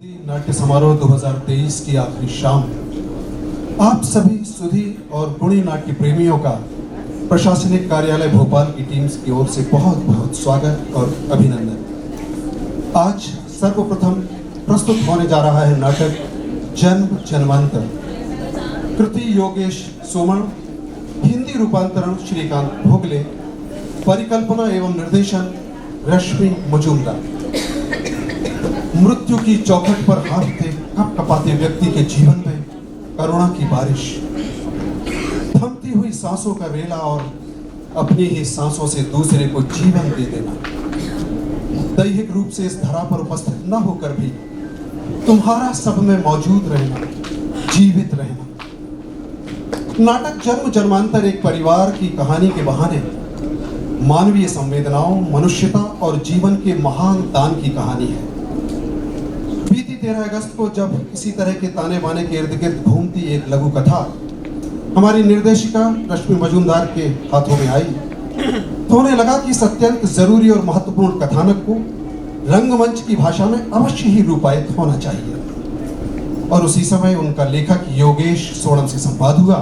नाट्य समारोह 2023 की आखिरी शाम आप सभी सुधी और गुणी नाट्य प्रेमियों का प्रशासनिक कार्यालय भोपाल की टीम की ओर से बहुत बहुत स्वागत और अभिनंदन। आज सर्वप्रथम प्रस्तुत होने जा रहा है नाटक जन्म जन्मांतर। कृति योगेश सोमण, हिंदी रूपांतरण श्रीकांत भोगले, परिकल्पना एवं निर्देशन रश्मि मजूमदार। मृत्यु की चौखट पर हाथते कपकपाते व्यक्ति के जीवन में करुणा की बारिश, थमती हुई सांसों का रेला और अपनी ही सांसों से दूसरे को जीवन दे देना। दैहिक रूप से इस धरा पर उपस्थित न होकर भी तुम्हारा सब में मौजूद रहना, जीवित रहना। नाटक जन्म जन्मांतर एक परिवार की कहानी के बहाने मानवीय संवेदनाओं, मनुष्यता और जीवन के महान दान की कहानी है। बीती 13 अगस्त को जब इसी तरह के ताने बाने के इर्द गिर्द घूमती एक लघु कथा हमारी निर्देशिका रश्मि मजूमदार के हाथों में आई तो उन्हें लगा कि इस अत्यंत जरूरी और महत्वपूर्ण कथानक को रंगमंच की भाषा में अवश्य ही रूपायित होना चाहिए। और उसी समय उनका लेखक योगेश सोमण से संवाद हुआ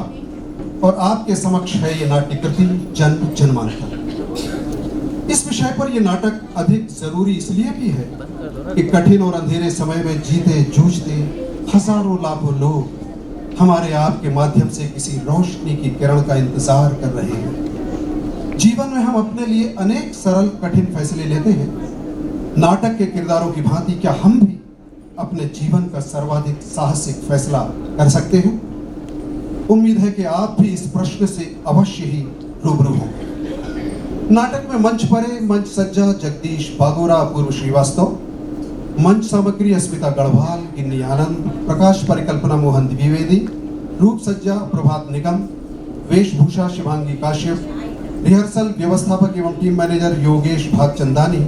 और आपके समक्ष है ये नाट्य कृति जन्म जन्मांतर। इस विषय पर यह नाटक अधिक जरूरी इसलिए भी है कि कठिन और अंधेरे समय में जीते जूझते हजारों लाखों लोग हमारे आपके माध्यम से किसी रोशनी की किरण का इंतजार कर रहे हैं। जीवन में हम अपने लिए अनेक सरल कठिन फैसले लेते हैं। नाटक के किरदारों की भांति क्या हम भी अपने जीवन का सर्वाधिक साहसिक फैसला कर सकते हैं? उम्मीद है कि आप भी इस प्रश्न से अवश्य ही रूबरू होंगे। नाटक में मंच परे मंच सज्जा जगदीश बागोरा, अपूर्व श्रीवास्तव, मंच सामग्री अस्मिता गढ़वाल, गिन्नी आनंद, प्रकाश परिकल्पना मोहन द्विवेदी, रूप सज्जा प्रभात निगम, वेशभूषा शिवांगी काश्यप, रिहर्सल व्यवस्थापक एवं टीम मैनेजर योगेश भागचंदानी,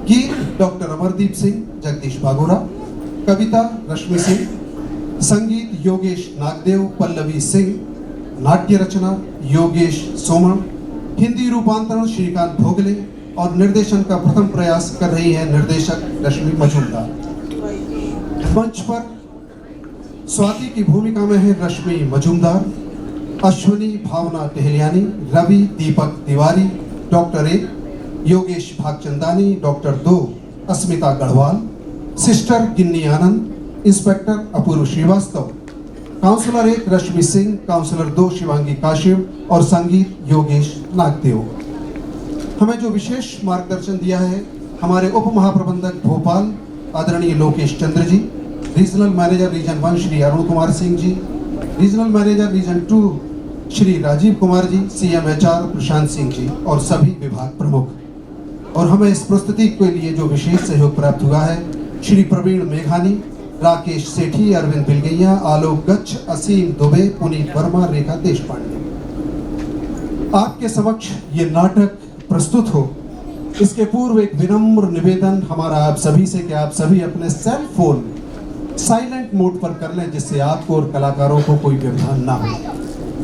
गीत डॉक्टर अमरदीप सिंह, जगदीश बागोरा, कविता रश्मि सिंह, संगीत योगेश नागदेव, पल्लवी सिंह, नाट्य रचना योगेश सोमण, हिंदी रूपांतरण श्रीकांत भोगले और निर्देशन का प्रथम प्रयास कर रही है निर्देशक रश्मि मजूमदार। मंच पर स्वाति की भूमिका में है रश्मि मजूमदार, अश्विनी भावना टहलियानी, रवि दीपक तिवारी, डॉक्टर 1 योगेश भागचंदानी, डॉक्टर 2 अस्मिता गढ़वाल, सिस्टर गिन्नी आनंद, इंस्पेक्टर अपूर्व श्रीवास्तव, काउंसलर 1 रश्मि सिंह, काउंसलर 2 शिवांगी काश्यप और संगीत योगेश नागदेव। हमें जो विशेष मार्गदर्शन दिया है हमारे उप महाप्रबंधक भोपाल आदरणीय Lokesh Chandra ji, regional manager region 1 Shri Arun Kumar Singh ji, regional manager region 2 Shri Rajiv Kumar ji, CMHR Prashant Singh ji और सभी विभाग प्रमुख। और हमें इस प्रस्तुति के लिए जो विशेष सहयोग प्राप्त हुआ है श्री प्रवीण मेघानी, राकेश सेठी, अरविंद बिलगैया, आलोक गच्छ, असीम दुबे, पुनीत वर्मा, रेखा देशपांडे। आपके समक्ष ये नाटक प्रस्तुत हो इसके पूर्व एक विनम्र निवेदन हमारा आप सभी से कि आप सभी अपने सेल फोन साइलेंट मोड पर कर लें जिससे आपको और कलाकारों को कोई व्यवधान ना हो।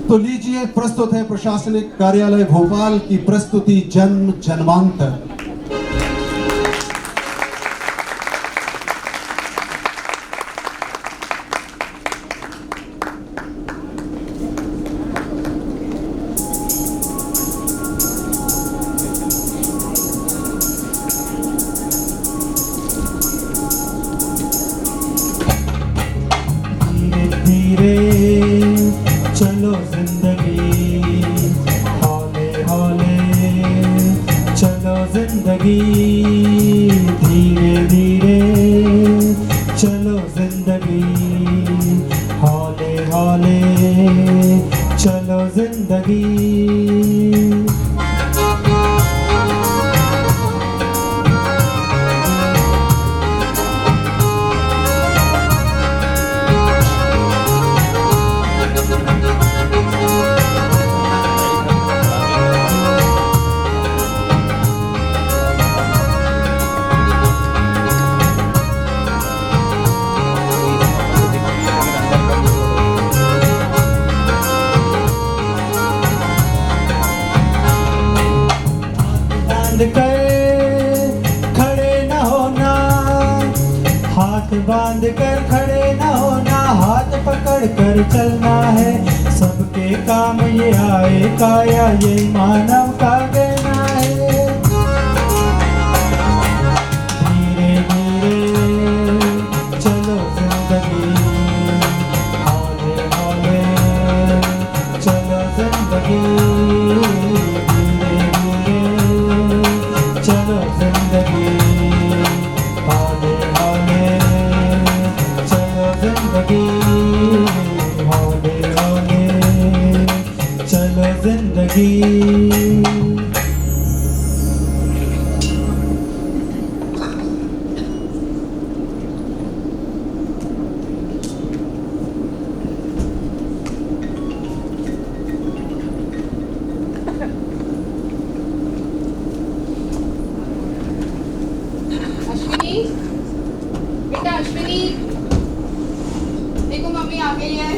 तो लीजिए, प्रस्तुत है प्रशासनिक कार्यालय भोपाल की प्रस्तुति जन्म जन्मांतर। चलो जिंदगी हौले हौले, चलो जिंदगी धीरे धीरे, चलो जिंदगी हौले हौले, चलो जिंदगी। बांध कर खड़े न होना, हाथ पकड़ कर चलना है, सबके काम ये आए काया, ये मानव का कहना है। धीरे धीरे चलो जिंदगी, हौले हौले चलो जिंदगी, धीरे धीरे चलो जिंदगी, हौले हौले चलो जिंदगी, हौले हौले चलो जिंदगी। अश्विनी, बेटा अश्विनी, देखो मम्मी आ गई है।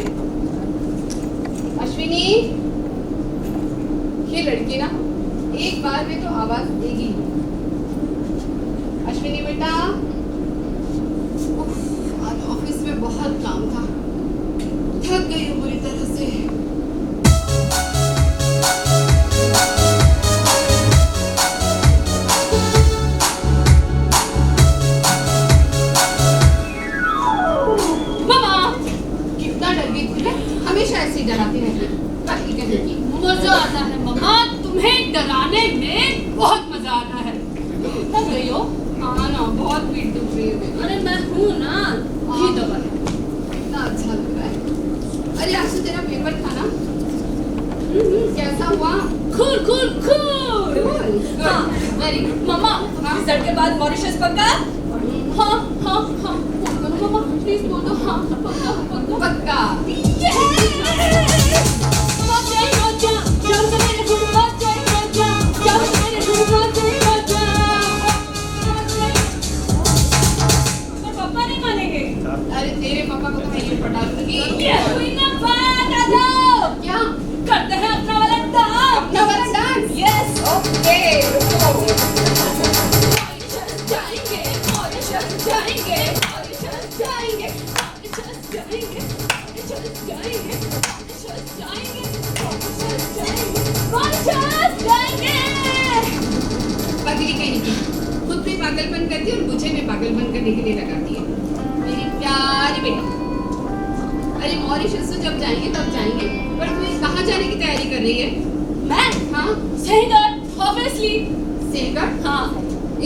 अश्विनी, ये लड़की ना एक बार में तो आवाज देगी। अश्विनी बेटा, उफ, आज ऑफिस में बहुत काम था, थक गई हूँ बुरी तरह से। कितना डर गई थी मैं, हमेशा ऐसी डराती रहती है। बाकी कहने की मजा आता है मम्मा, तुम्हें डराने में बहुत मजा आता है। थक गई हो? हाँ ना, बहुत पीठ दुख रही है मेरी। अरे मैं हूँ ना, ये दवा है। कितना अच्छा लग रहा है। अरे आज तो तेरा पेपर था ना, कैसा हुआ? Cool cool cool. हाँ, वेरी गुड। मम्मा, हाँ? रिजल्ट के बाद मॉरिशस पक्का? हाँ हाँ हाँ, बोल दो मम्मा, प्लीज बोल दो। हाँ, पक्का पक्का पक्का। पापा नहीं मानेंगे। अरे तेरे पापा को तो मैं ये पटा दूंगी। क्या? करते हैं अपना वाला डांस। अपना वाला डांस? यस। ओके। जाएंगे, मॉरिशस जाएंगे, मॉरिशस जाएंगे, मॉरिशस जाएंगे, मॉरिशस जाएंगे, मॉरिशस जाएंगे, मॉरिशस जाएंगे, मॉरिशस जाएंगे। पगली कहीं की, खुद भी पागलपन करती है और मुझे भी पागलपन करने के लिए लगाती है। मेरी प्यारी बेटी। अरे मॉरिशस तो जब जाएंगे तब जाएंगे, पर तुम्हें कहाँ जाने की तैयारी कर रही है? मैं? हाँ? सेहगढ़, ऑब्वियसली। सेहगढ़? हाँ।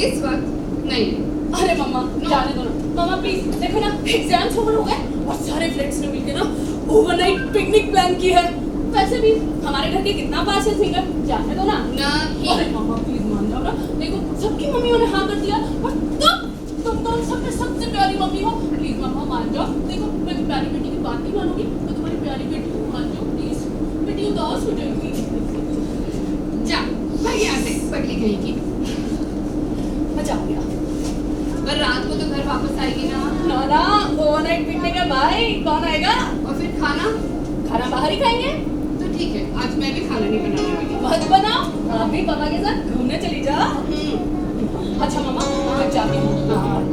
इस वक्त? नहीं। अरे मम्मा, जाने दो ना। मम्मा प्लीज, देखो ना, एग्जाम्स ओवर हो गए और सारे फ्रेंड्स ने मिलकर ना ओवरनाइट पिकनिक प्लान की है। वैसे भी हमारे घर के कितना पास है सिंगर, जाने दो ना। नहीं। अरे मम्मा प्लीज मान जाओ ना, देखो सबकी मम्मियों ने हाँ कर दिया और तुम तो उन सब में सबसे प्यारी मम्मी हो। प्लीज मम्मा मान जाओ, देखो मैं तो प्यारी बेटी की बात नहीं मानूंगी, तो तुम्हारी प्यारी बेटी को मान जाओ प्लीज, बेटी उदास हो जाएगी। जा, भाग यहाँ से, पगली कहीं की। मजा आ गया। पर रात को तो घर वापस आएगी ना? ना ना, ओवरनाइट पिकनिक है भाई, कौन आएगा? और फिर खाना? खाना बाहर ही खाएंगे। तो ठीक है, आज मैं भी खाना नहीं बनाने वाली। मत बनाओ, आप भी पापा के साथ घूमने चली जाओ। अच्छा मामा, मैं जाती हूँ।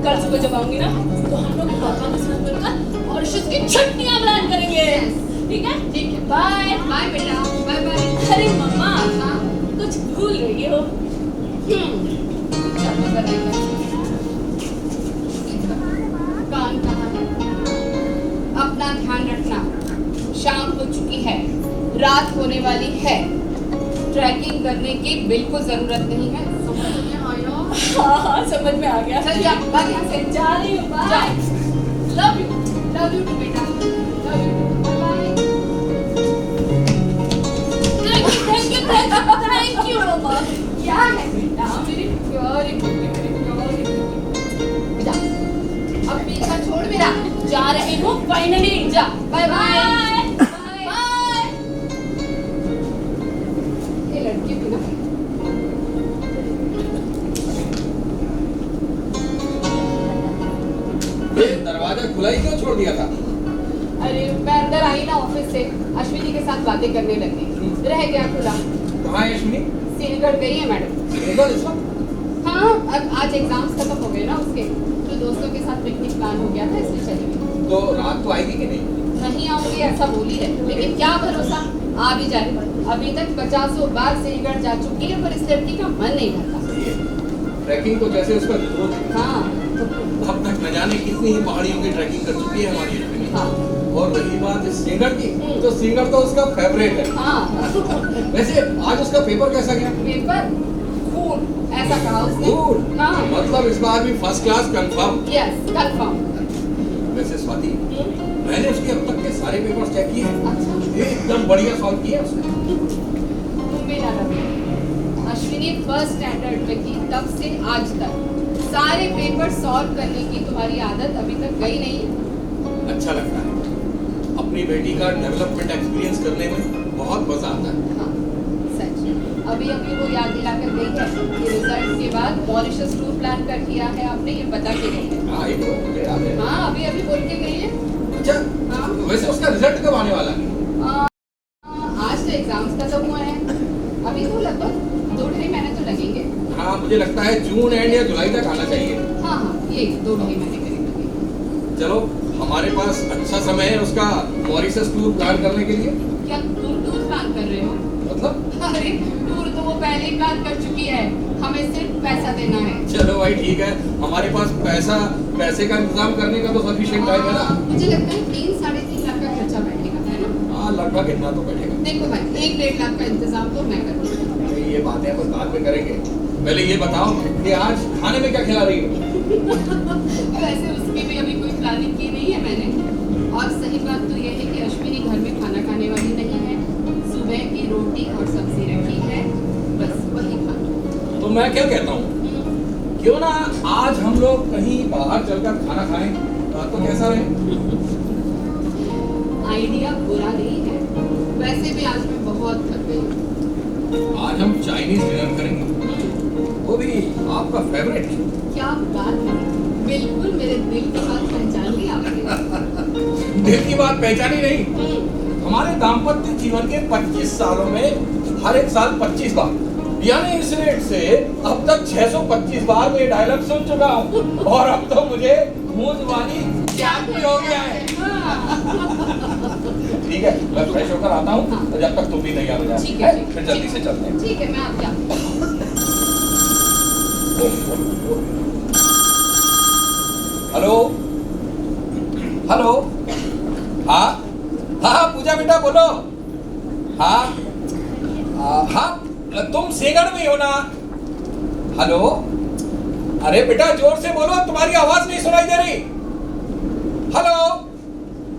कल सुबह जब आऊंगी ना, तो हम लोग पापा के साथ मिलकर मॉरिशस की चटनियाँ प्लान करेंगे। ठीक है? ठीक है। बाय। बाय बेटा, बाय बाय। अरे मम्मा, हाँ? कुछ भूल रही हो। चलो बनाएंगे। कान कहाँ है? अपना ध्यान रखना। शाम हो चुकी है, रात होने वाली है। ट्रैकिंग करने की बिल्कुल जरूरत नहीं है। समझ में आया? हाँ हाँ, समझ में आ गया। चल जा, भाग यहाँ से। जा रही हूँ, जा। बाय। लव यू टू बेटा, love you too. Bye. Thank you मम्मा। क्या है बेटा, मेरी प्यारी बेटी, मेरी प्यारी बेटी। जा, अब पीछा छोड़ मेरा। जा रही हूँ फाइनली। जा, बाय बाय। बाय। ये लड़की भी ना, दरवाजा खुला ही क्यों छोड़ दिया था? अरे मैं अंदर आई ना ऑफिस से, अश्विनी के साथ बातें करने लगी, रह गया खुला। कहाँ है यशमी? सिलगढ़ गई है मैडम। इधर इस वक्त? हाँ, अब आज एग्जाम्स खत्म हो गए ना उसके, तो दोस्तों के साथ पिकनिक प्लान हो गया था, इसलिए चली गई। तो रात को आएगी कि नहीं? नहीं आऊंगी ऐसा बोली है, लेकिन क्या भरोसा आ भी जाए। अभी तक 50 बार सिंहगढ़ जा चुकी है, पर इस लड़की का मन नहीं करता। सही है। ट्रैकिंग तो जैसे उसका ग्रोथ है। हाँ अब तक न जाने कितनी ही पहाड़ियों की ट्रैकिंग कर चुकी है हमारी अश्विनी। हाँ और रही बात इस सिंगर की, तो सिंगर तो उसका फेवरेट है। हाँ। वैसे आज उसका पेपर कैसा गया? पेपर खून ऐसा कहा उसने। Good। हाँ मतलब इस बार भी first class confirm. Yes confirm. वैसे स्वाति, मैंने उसके अब तक के सारे पेपर्स चेक किए हैं। अच्छा एकदम बढ़िया सॉल्व किया उसने। मेरा रवि, अश्विनी फर्स्ट स्टैंडर्ड में थी तब से आज तक सारे पेपर सॉल्व करने की तुम्हारी आदत अभी तक गई नहीं। अच्छा लगता है, अपनी बेटी का डेवलपमेंट एक्सपीरियंस करने में बहुत मजा आता है। हाँ सच। अभी अभी वो याद दिलाकर गई है कि रिजल्ट के बाद मॉरिशस टूर प्लान कर किया है आपने, ये बता के गई है। हाँ, ये तो मुझे याद है। हाँ अभी अभी बोल के गई है। अच्छा, हाँ वैसे उसका रिजल्ट कब आने वाला है? आज तो एग्जाम्स खत्म हुए हैं, अभी तो लगभग 2-2.5 महीने तो लगेंगे। हाँ, मुझे लगता है जून एंड या जुलाई तक आना चाहिए। हाँ हाँ ये 2-2.5 महीने करीब लगेंगे। चलो, हमारे पास अच्छा समय है उसका मॉरिशस टूर प्लान करने के लिए। क्या तुम टूर प्लान कर रहे हो? मतलब? अरे टूर तो वो पहले ही प्लान कर चुकी है, हमें सिर्फ पैसा देना है। चलो भाई ठीक है, हमारे पास पैसे का इंतजाम करने का तो सफिशिएंट टाइम है ना। मुझे लगता है 3-3.5 लाख का खर्चा बैठेगा, है ना? हाँ, लगभग इतना तो बढ़ेगा। देखो भाई 1-1.5 लाख का इंतजाम तो मैं करूँगी। ये बातें अपन बाद में करेंगे, पहले ये बताओ कि आज खाने में क्या खिला रही हो? वैसे उसकी भी अभी कोई प्लानिंग की नहीं है मैंने। और सही बात तो ये है कि अश्विनी घर में खाना खाने वाली नहीं है। सुबह की रोटी और सब्जी रखी है, बस वही खाना। तो मैं क्या कहता हूँ, क्यों ना आज हम लोग कहीं बाहर चलकर खाना खाएं, तो कैसा रहे? आइडिया बुरा नहीं है, वैसे भी आज मैं बहुत थक गई हूँ। आज हम चाइनीज डिनर करेंगे, वो भी आपका फेवरेट। क्या बात है, बिल्कुल मेरे दिल की बात पहचान ली आपने। दिल की बात पहचानी नहीं, हमारे दाम्पत्य जीवन के 25 सालों में हर एक साल 25 बार, यानी इस रेट से अब तक 625 बार मैं डायलॉग सुन चुका हूँ। और अब तो मुझे मुंह जुबानी ज्ञान भी हो गया है। ठीक है, मैं फ्रेश होकर आता हूँ। हाँ। जब तक तुम भी तैयार हो जाए, ठीक है, फिर जल्दी से चलते हैं। ठीक है, मैं आपके हेलो हेलो, हाँ हाँ पूजा बेटा बोलो। हाँ हाँ, तुम सेगड़ में हो ना? हेलो, अरे बेटा जोर से बोलो, तुम्हारी आवाज नहीं सुनाई दे रही। Hello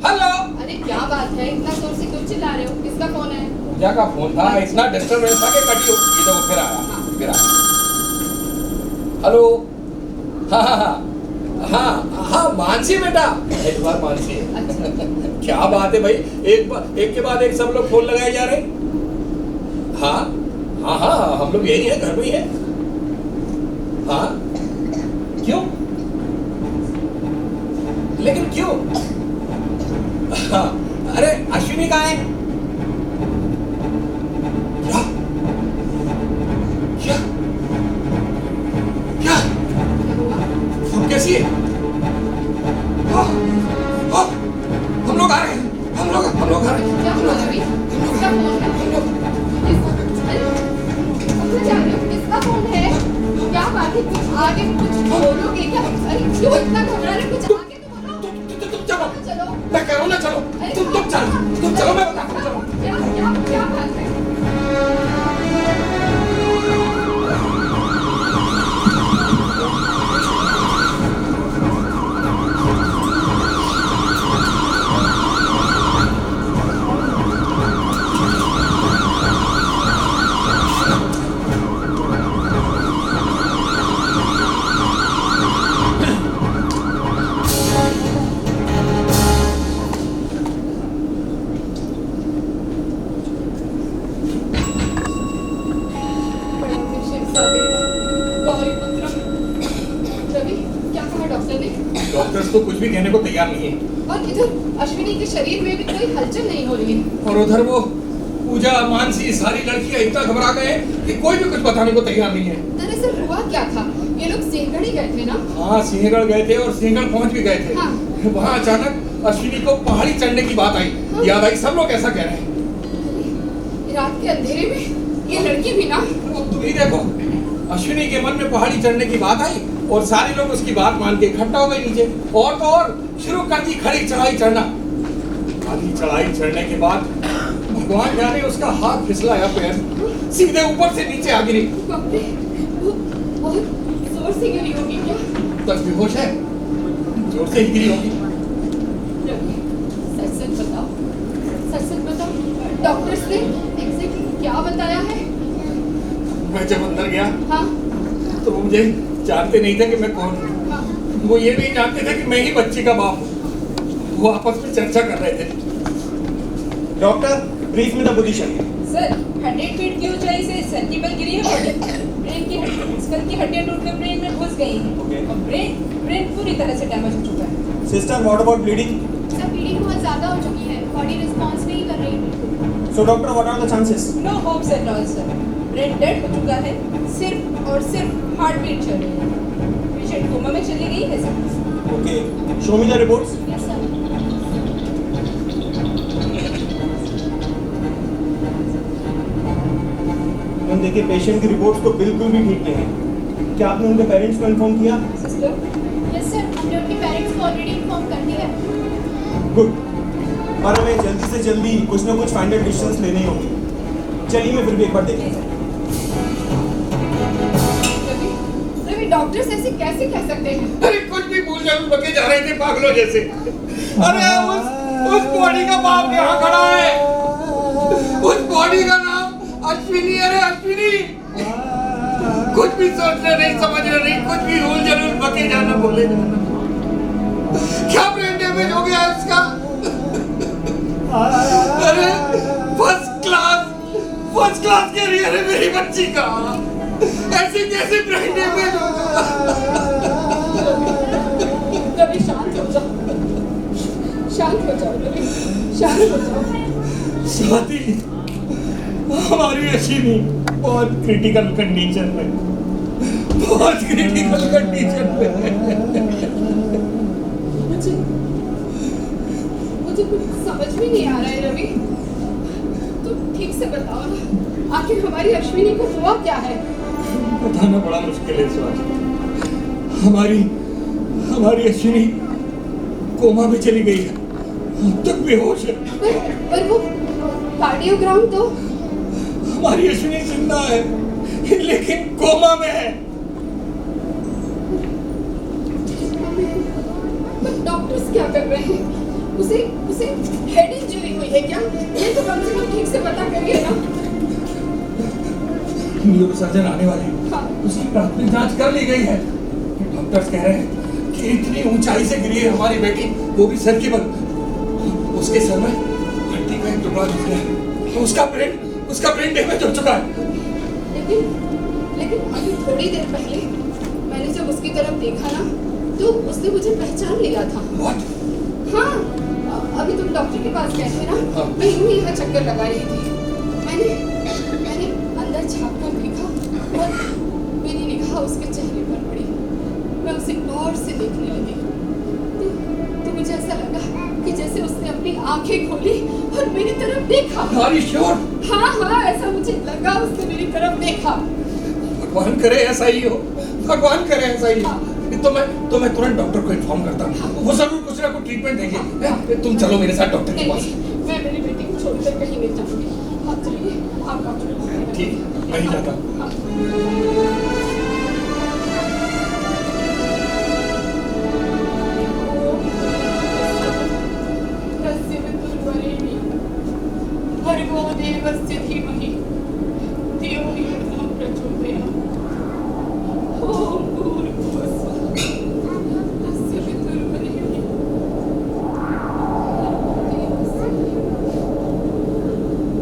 hello. अरे क्या बात है, इतना जोर से क्यों चिल्ला रहे हो? किसका फोन है? पूजा का फोन था, इतना डिस्टर्बेंस था कि कटी हो। ये तो फिर आया, फिर आया। हेलो, हाँ हाँ हाँ हाँ हाँ, मानसी बेटा, एक बार मानसी है। अच्छा क्या बात है भाई, एक के बाद एक सब लोग फोन लगाए जा रहे। हाँ हाँ हाँ, हम लोग यही है, घर में ही है। हाँ, क्यों? लेकिन क्यों? हाँ, अरे अश्विनी कहाँ है? क्या क्या क्या? तुम कैसी है? हम लोग आ रहे हैं, हम लोग आ रहे हैं। क्या हुआ रवि? किसका फोन है? अरे कहाँ जा रहे हो? किसका फोन है? क्या बात है, कुछ आगे कुछ बोलोगे क्या? अरे क्यों इतना घबरा रहे हो? कुछ आगे तो बताओ। तुम चलो, चलो मैं कह रहा हूँ ना, चलो। तुम चलो, मैं बताता हूँ, चलो। क्या क्या क्या बात है? रवि, क्या कहा डॉक्टर ने? डॉक्टर्स तो कुछ भी कहने को तैयार नहीं है। और इधर अश्विनी के शरीर में भी कोई हलचल नहीं हो रही है। और उधर वो पूजा, मानसी, सारी लड़कियां इतना घबरा गए कि कोई भी कुछ बताने को तैयार नहीं है। दरअसल हुआ क्या था, ये लोग सिंहगढ़ ही गए थे ना? हाँ, सिंहगढ़ गए थे और सिंहगढ़ पहुंच भी गए थे। हाँ। वहाँ अचानक अश्विनी को पहाड़ी चढ़ने की बात आई। हाँ। याद आई, सब लोग ऐसा कह रहे हैं। रात के अंधेरे में ये लड़की भी ना। अब तुम ही देखो, अश्विनी के मन में पहाड़ी चढ़ने की बात आई और सारे लोग उसकी बात मान के इकट्ठा हो गए नीचे, और तो और शुरू कर दी खड़ी चढ़ाई चढ़ना। आधी चढ़ाई चढ़ने के बाद भगवान जाने उसका हाथ फिसला या पैर सीधे ऊपर से नीचे आ गिरी। बाप रे, वो बहुत जोर से गिरी होगी क्या? तक बेहोश है, जोर से ही गिरी होगी। रवि, सच बताओ, सच बताओ, डॉक्टर्स ने एग्जैक्टली क्या बताया है? मैं जब अंदर गया हाँ तो वो मुझे जानते नहीं थे कि मैं कौन हूँ। हाँ। वो ये नहीं जानते थे कि मैं ही बच्ची का बाप हूँ। वो आपस में चर्चा कर रहे थे। डॉक्टर, ब्रीफ में द पोजीशन। सर 100 फीट की ऊंचाई से सर की बल गिरी है। ब्रेन की स्कल की हड्डियां टूटकर ब्रेन में घुस गई हैं। Okay. और ब्रेन पूरी तरह से डैमेज हो चुका है। Sister, what about bleeding? Sir bleeding बहुत ज़्यादा हो चुकी है, बॉडी रिस्पॉन्स नहीं कर रही। So doctor, what are the chances? No hopes at all sir. Brain dead हो चुका है, सिर्फ और सिर्फ हार्ट बीट चल रही है। पेशेंट कोमा में चली गई है sir. Okay, show me the reports. Yes sir. Ma'am देखिए, पेशेंट की रिपोर्ट्स तो बिल्कुल भी ठीक नहीं है। क्या आपने उनके पेरेंट्स को इन्फॉर्म किया? सिस्टर यस सर, हमने उनके पेरेंट्स को ऑलरेडी इन्फॉर्म कर दिया है। गुड। और हमें जल्दी से जल्दी कुछ ना कुछ फाइनल डिसीजंस लेने होंगे। चलिए मैं फिर भी एक बार देखता हूँ। रवि, रवि, डॉक्टर्स ऐसे कैसे कह सकते हैं? अरे कुछ भी भूल जरूर बके जा रहे थे पागलों जैसे। अरे उस बॉडी का बाप यहाँ खड़ा है। उस बॉडी का नाम अश्विनी। अरे अश्विनी, कुछ भी सोचना नहीं, समझना नहीं, कुछ भी भूल जरूर बके जाना, बोले जाना। क्या ब्रेन डैमेज हो गया इसका? अरे फर्स्ट क्लास कैरियर है मेरी बच्ची का, ऐसे कैसे ब्रेन डैमेज होगा? रवि शांत हो जाओ, शांत हो जाओ रवि, शांत हो जाओ। स्वाति, हमारी अश्विनी बहुत क्रिटिकल कंडीशन में, बहुत क्रिटिकल कंडीशन में। मुझे कुछ समझ में नहीं आ रहा है रवि। तुम ठीक से बताओ ना, आखिर हमारी अश्विनी को हुआ क्या है? बताना बड़ा मुश्किल है स्वाति। हमारी अश्विनी कोमा में चली गई है, अब तक बेहोश है। पर वो कार्डियोग्राम तो। हमारी अश्विनी जिंदा है लेकिन कोमा में है। पर डॉक्टर्स क्या कर रहे हैं? उसे हेड इंजरी हुई है क्या? ये तो कम से कम ठीक से पता करिए ना। न्यूरोसर्जन आने वाले हैं। हाँ। उसकी प्राथमिक जांच कर ली गई है। डॉक्टर्स कह रहे हैं कि इतनी ऊंचाई से गिरी है हमारी बेटी, वो भी सर के बल। उसके सर में हड्डी का एक टुकड़ा घुस गया है। उसका ब्रेन डैमेज हो चुका है। लेकिन अभी थोड़ी देर पहले मैंने जब उसकी तरफ देखा ना, तो उसने मुझे पहचान लिया था। What? हाँ, अभी तुम डॉक्टर के पास गए थे ना? हाँ। मैं यूं यहाँ चक्कर लगा रही थी। मैंने अंदर झाँक कर देखा और मेरी निगाह उसके चेहरे पर पड़ी। मैं उसे गौर से देखने लगी तो मुझे ऐसा लगा कि जैसे उसने अपनी आंखें खोली और मेरी तरफ देखा। Are you sure? हाँ, ऐसा मुझे लगा, उसने मेरी तरफ देखा। भगवान करे ऐसा ही हो, भगवान करे ऐसा ही हो। तो मैं तुरंत डॉक्टर को इन्फॉर्म करता हूँ, वो जरूर कुछ ना कुछ ट्रीटमेंट देंगे। तुम चलो मेरे साथ डॉक्टर के पास। मैं मेरी बेटी को छोड़कर कहीं नहीं जाऊंगी। आप चलिए, आप डॉक्टर को बुलाइए। ठीक, मैं ही जाता हूँ। हाँ। भर्गो देवस्य धीमहि धियो यो न प्रचोदयात्। ओम भूर्भुवः स्वः तस्य पितुर्वरेण्यं देवस्य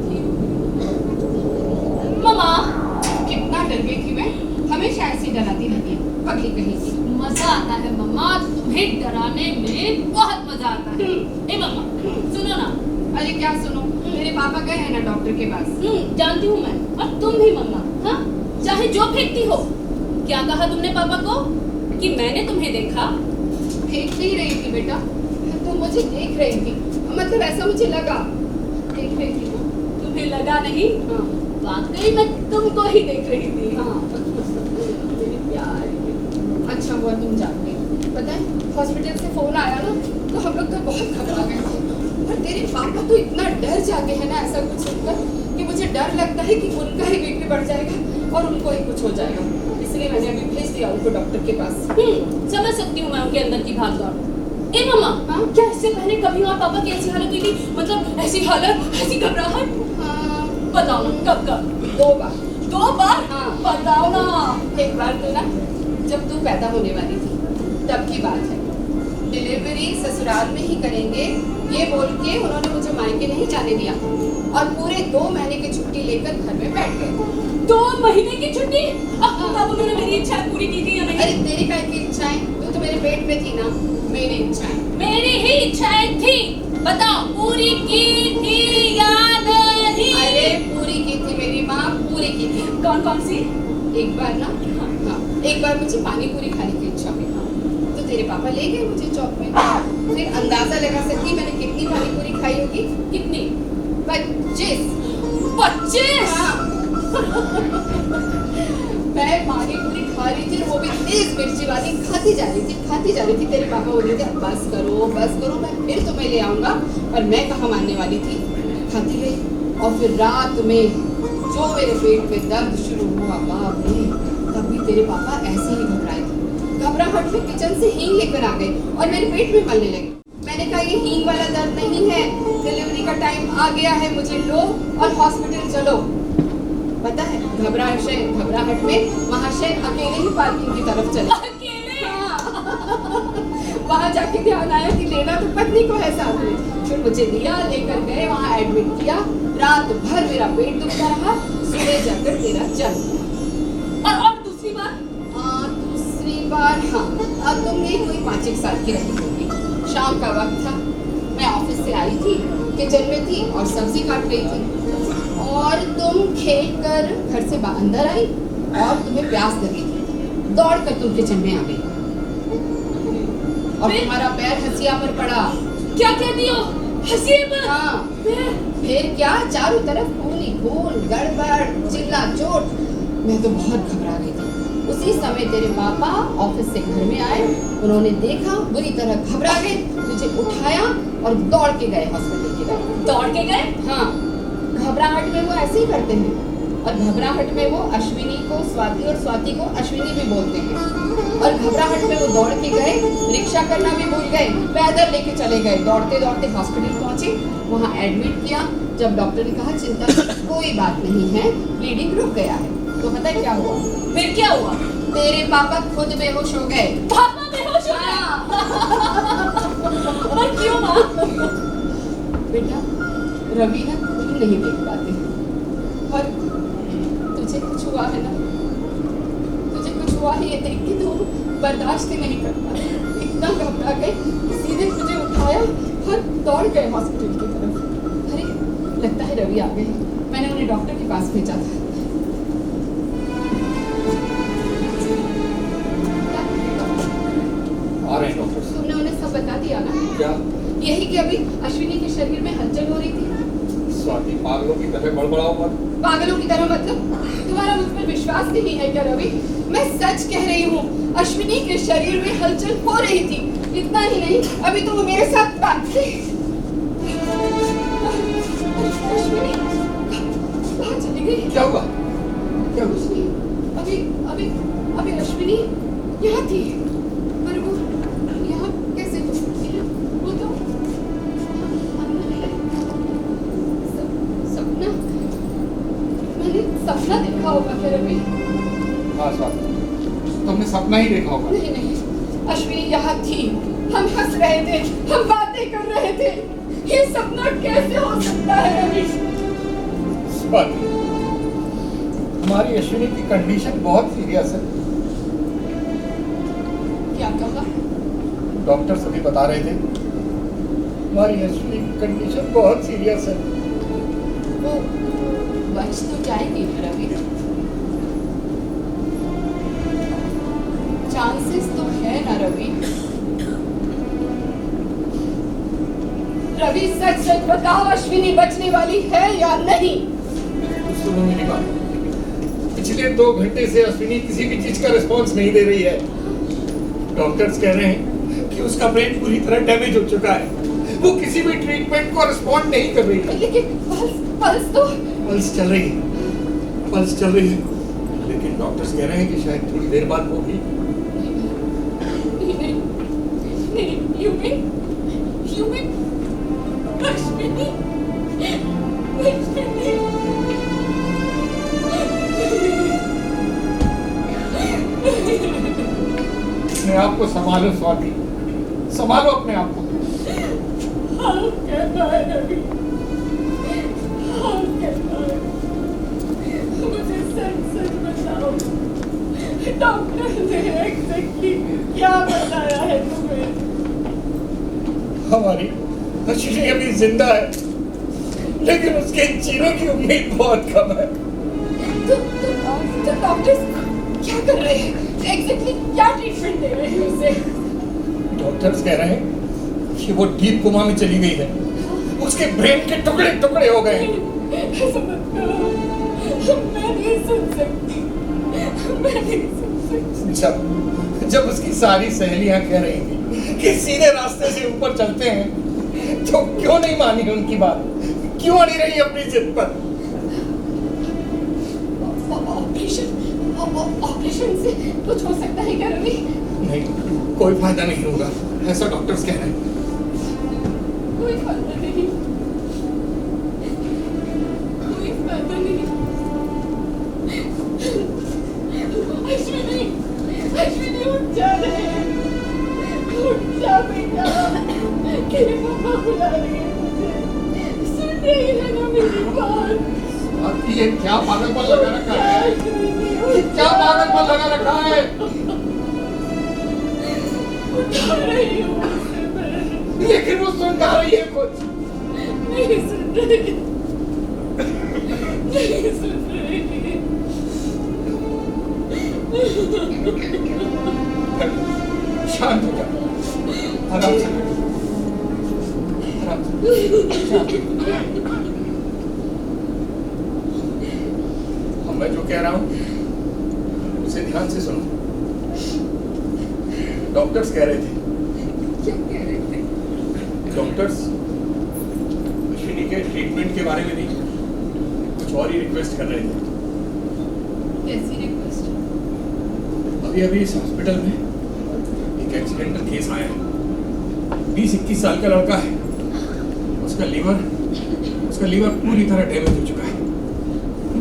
धियो यो। मम्मा, कितना डर गई थी मैं। हमेशा ऐसी डराती रहती है, पगली कहीं की। मजा आता है मम्मा, तुम्हें डराने में बहुत मजा आता है। ए मम्मा, सुनो ना। अरे क्या सुनो, मेरे पापा गए हैं ना डॉक्टर के पास। जानती हूँ मैं, और तुम भी मम्मा। हाँ, चाहे जो फेंकती हो, क्या कहा तुमने पापा को कि मैंने तुम्हें देखा? देख नहीं रही थी बेटा, तो मुझे देख रही थी, मतलब ऐसा मुझे लगा, देख रही थी ना। तुम्हें लगा नहीं? हाँ वाकई मैं तुमको ही देख रही थी। हाँ मेरी प्यारी। अच्छा हुआ तुम जाग गई। पता है हॉस्पिटल से फोन आया ना, तो हम लोग तो बहुत घबरा गए थे। और तेरे पापा तो इतना डर जाते हैं ना ऐसा कुछ सुनकर, कि मुझे डर लगता है कि उनका ही बीपी बढ़ जाएगा और उनको ही कुछ हो जाएगा। इसलिए मैंने अभी भेज दिया उनको डॉक्टर के पास। समझ सकती हूँ मैं उनके अंदर की भाग दौड़। ए मम्मा, हाँ? क्या इससे पहले कभी और पापा की ऐसी हालत हुई थी? मतलब ऐसी हालत, ऐसी घबराहट? हाँ बताओ ना, कब कब? 2 बार। 2 बार? हाँ। बताओ ना। एक बार तो ना जब तू पैदा होने वाली थी तब की बात है। डिलीवरी ससुराल में ही करेंगे ये बोल के उन्होंने मुझे मायके नहीं जाने दिया और पूरे 2 महीने की छुट्टी लेकर घर में बैठ गए। 2 महीने की छुट्टी? अब तब उन्होंने मेरी इच्छा पूरी की थी या नहीं? अरे तेरी काय की इच्छाएं, तू तो मेरे पेट में थी ना। मेरी इच्छाएं, मेरी ही इच्छाएं थी। बताओ, पूरी की थी या नहीं? अरे पूरी की थी मेरी माँ, पूरी की थी। कौन कौन सी? एक बार ना, हाँ एक बार मुझे पानी पूरी खाने की इच्छा हुई, तो तेरे पापा ले गए मुझे चौक में। फिर अंदाजा लगा सकती मैंने कितनी पानी पूरी खाई होगी। कितनी? 25। 25? हाँ। मैं पानी पूरी खा रही थी, वो भी तेज मिर्ची वाली, खाती जा रही थी। तेरे पापा बोल रहे थे बस करो, मैं फिर तुम्हें ले आऊंगा। और मैं कहाँ मानने वाली थी, खाती गई। और फिर रात में जो मेरे पेट में दर्द शुरू हुआ, बाप रे, तब भी तेरे पापा ऐसे ही घबराए थे। घबराहट में किचन से हींग लेकर आ गए और मेरे पेट में मलने लगे। मैंने कहा ये हींग वाला दर्द नहीं है, डिलीवरी का टाइम आ गया है, मुझे लो और हॉस्पिटल चलो। पता है घबराहट में महाशय अकेले ही पार्किंग की तरफ चले। अकेले? वहाँ जाके ध्यान आया कि लेना तो पत्नी को है साथ में। फिर मुझे लिया, लेकर गए, वहाँ एडमिट किया। रात भर मेरा पेट दुखता रहा, सुबह जाकर तेरा जन्म। और दूसरी बार? दूसरी बार हाँ, अब तुम नहीं कोई 5-1 साल की रही होगी। शाम का वक्त था, मैं ऑफिस से आई थी, किचन में थी और सब्जी काट रही थी और तुम खेल कर घर से अंदर आई और तुम्हें प्यास लगी थी। दौड़ कर तुम किचन में आ गई और तुम्हारा पैर हंसिया पर पड़ा। क्या कहती हो? हंसिए पर? हाँ। फिर क्या, चारों तरफ खून ही खून, गड़बड़, चिल्ला चोट। मैं तो बहुत घबरा गई थी। उसी समय तेरे पापा ऑफिस से घर में आए, उन्होंने देखा, बुरी तरह घबरा गए, मुझे उठाया और दौड़ के गए हॉस्पिटल की तरफ। दौड़ के गए? हाँ, घबराहट में वो ऐसे ही करते हैं और घबराहट में वो अश्विनी को स्वाति और स्वाति को अश्विनी भी बोलते हैं। और घबराहट में वो दौड़ के गए, रिक्शा करना भी भूल गए, पैदल लेके चले गए। दौड़ते दौड़ते हॉस्पिटल पहुंचे, वहाँ एडमिट किया। जब डॉक्टर ने कहा चिंता की कोई बात नहीं है, ब्लीडिंग रुक गया है, तो पता है क्या हुआ? फिर क्या हुआ? तेरे पापा खुद बेहोश हो गए। पापा बेहोश हो गए? और क्यों माँ? बेटा रवि ना तुम नहीं देख पाते और तुझे कुछ हुआ है ना, तुझे कुछ हुआ है ये देख के तू बर्दाश्त ही नहीं कर पाते। इतना घबरा गए, सीधे तुझे उठाया और दौड़ गए हॉस्पिटल की तरफ। अरे लगता है रवि आ गए, मैंने उन्हें डॉक्टर के पास भेजा था। आ रहे हैं डॉक्टर। तुमने उन्हें सब बता दिया ना? क्या? यही कि अभी अश्विनी के शरीर में हलचल हो रही थी। स्वाति पागलों की तरह बड़बड़ाओ मत। पागलों की तरह मतलब? तुम्हारा मुझ पर विश्वास नहीं है क्या रवि? मैं सच कह रही हूँ, अश्विनी के शरीर में हलचल हो रही थी। इतना ही नहीं, अभी तो वो मेरे साथ बात थी। अश्विनी कहाँ चली गई? क्या हुआ? क्या हुआ? कुछ नहीं, अभी अभी अभी अश्विनी यहाँ थी, पर वो यहाँ कैसे हो सकती है? वो तो सपना, मैंने सपना देखा होगा क्या रवि? हाँ स्वाति, तुमने सपना ही देखा होगा। नहीं नहीं, अश्विनी यहाँ थी, हम हंस रहे थे, हम बातें कर रहे थे। ये सपना कैसे हो सकता है रवि? स्वाति, हमारी अश्विनी की कंडीशन बहुत सीरियस है। क्या कहा? डॉक्टर सभी बता रहे थे हमारी अश्विनी की कंडीशन बहुत सीरियस है। वो बच तो जाएगी ना रवि? चांसेस तो है ना रवि? रवि सच सच बताओ, अश्विनी बचने वाली है या नहीं? सुनो मेरी बात, पिछले 2 घंटे से अश्विनी किसी भी चीज का रिस्पॉन्स नहीं दे रही है। डॉक्टर्स कह रहे हैं कि उसका ब्रेन पूरी तरह डैमेज हो चुका है, वो किसी भी ट्रीटमेंट को रिस्पॉन्ड नहीं कर रही है। लेकिन पल्स तो पल्स चल रही है, पल्स चल रही है, लेकिन डॉक्टर्स कह रहे हैं कि शायद थोड़ी देर बाद होगी। नहीं, you mean अश्विनी? अपने आप को संभालो स्वाति, संभालो अपने आप को। How can I, Ravi? How can I? मुझे सच बताओ, डॉक्टर ने एग्जैक्टली क्या बताया है तुम्हें? हमारी अश्विनी अभी जिंदा है, लेकिन उसके जीने की उम्मीद बहुत कम है। तो डॉक्टर्स क्या कर रहे हैं? एग्जैक्टली क्या ट्रीटमेंट दे रहे हैं उसे? डॉक्टर्स कह रहे हैं कि वो डीप कोमा में चली गई है, उसके ब्रेन के टुकड़े टुकड़े हो गए हैं। ऐसा मत करो, मैं नहीं सुन सकती, मैं नहीं सुन सकती। जब उसकी सारी सहेलियां कह रही थी कि सीधे रास्ते से ऊपर चलते हैं, तो क्यों नहीं मानी उनकी बात? क्यों अड़ी रही अपनी जिद पर? ऑपरेशन से कुछ हो सकता है क्या रवि? नहीं, कोई फायदा नहीं होगा, ऐसा डॉक्टर्स कह रहे हैं। कोई फायदा नहीं, कोई फायदा नहीं। अश्विनी उठ जा रहे हैं, उठ जा बेटा, तेरे पापा बुला रहे हैं मुझे, सुन रही है ना मेरी बात? आप ये क्या पागलपन लगा रखा है? क्या पागलपन लगा रखा है? उठा रही हूँ उसे मैं। लेकिन वो सुन ना रही है कुछ। नहीं सुन रही, नहीं सुन रही। शांत हो जा, आराम से, आराम से। मैं जो कह रहा हूं उसे ध्यान से सुनो। डॉक्टर्स कह रहे थे, क्या कह रहे थे? डॉक्टर्स अश्विनी के ट्रीटमेंट के बारे में नहीं, कुछ और ही रिक्वेस्ट कर रहे थे। कैसी रिक्वेस्ट? अभी अभी इस हॉस्पिटल में एक एक्सीडेंटल केस आया है। 20-21 साल का लड़का है, उसका लीवर पूरी तरह डैमेज हो चुका है,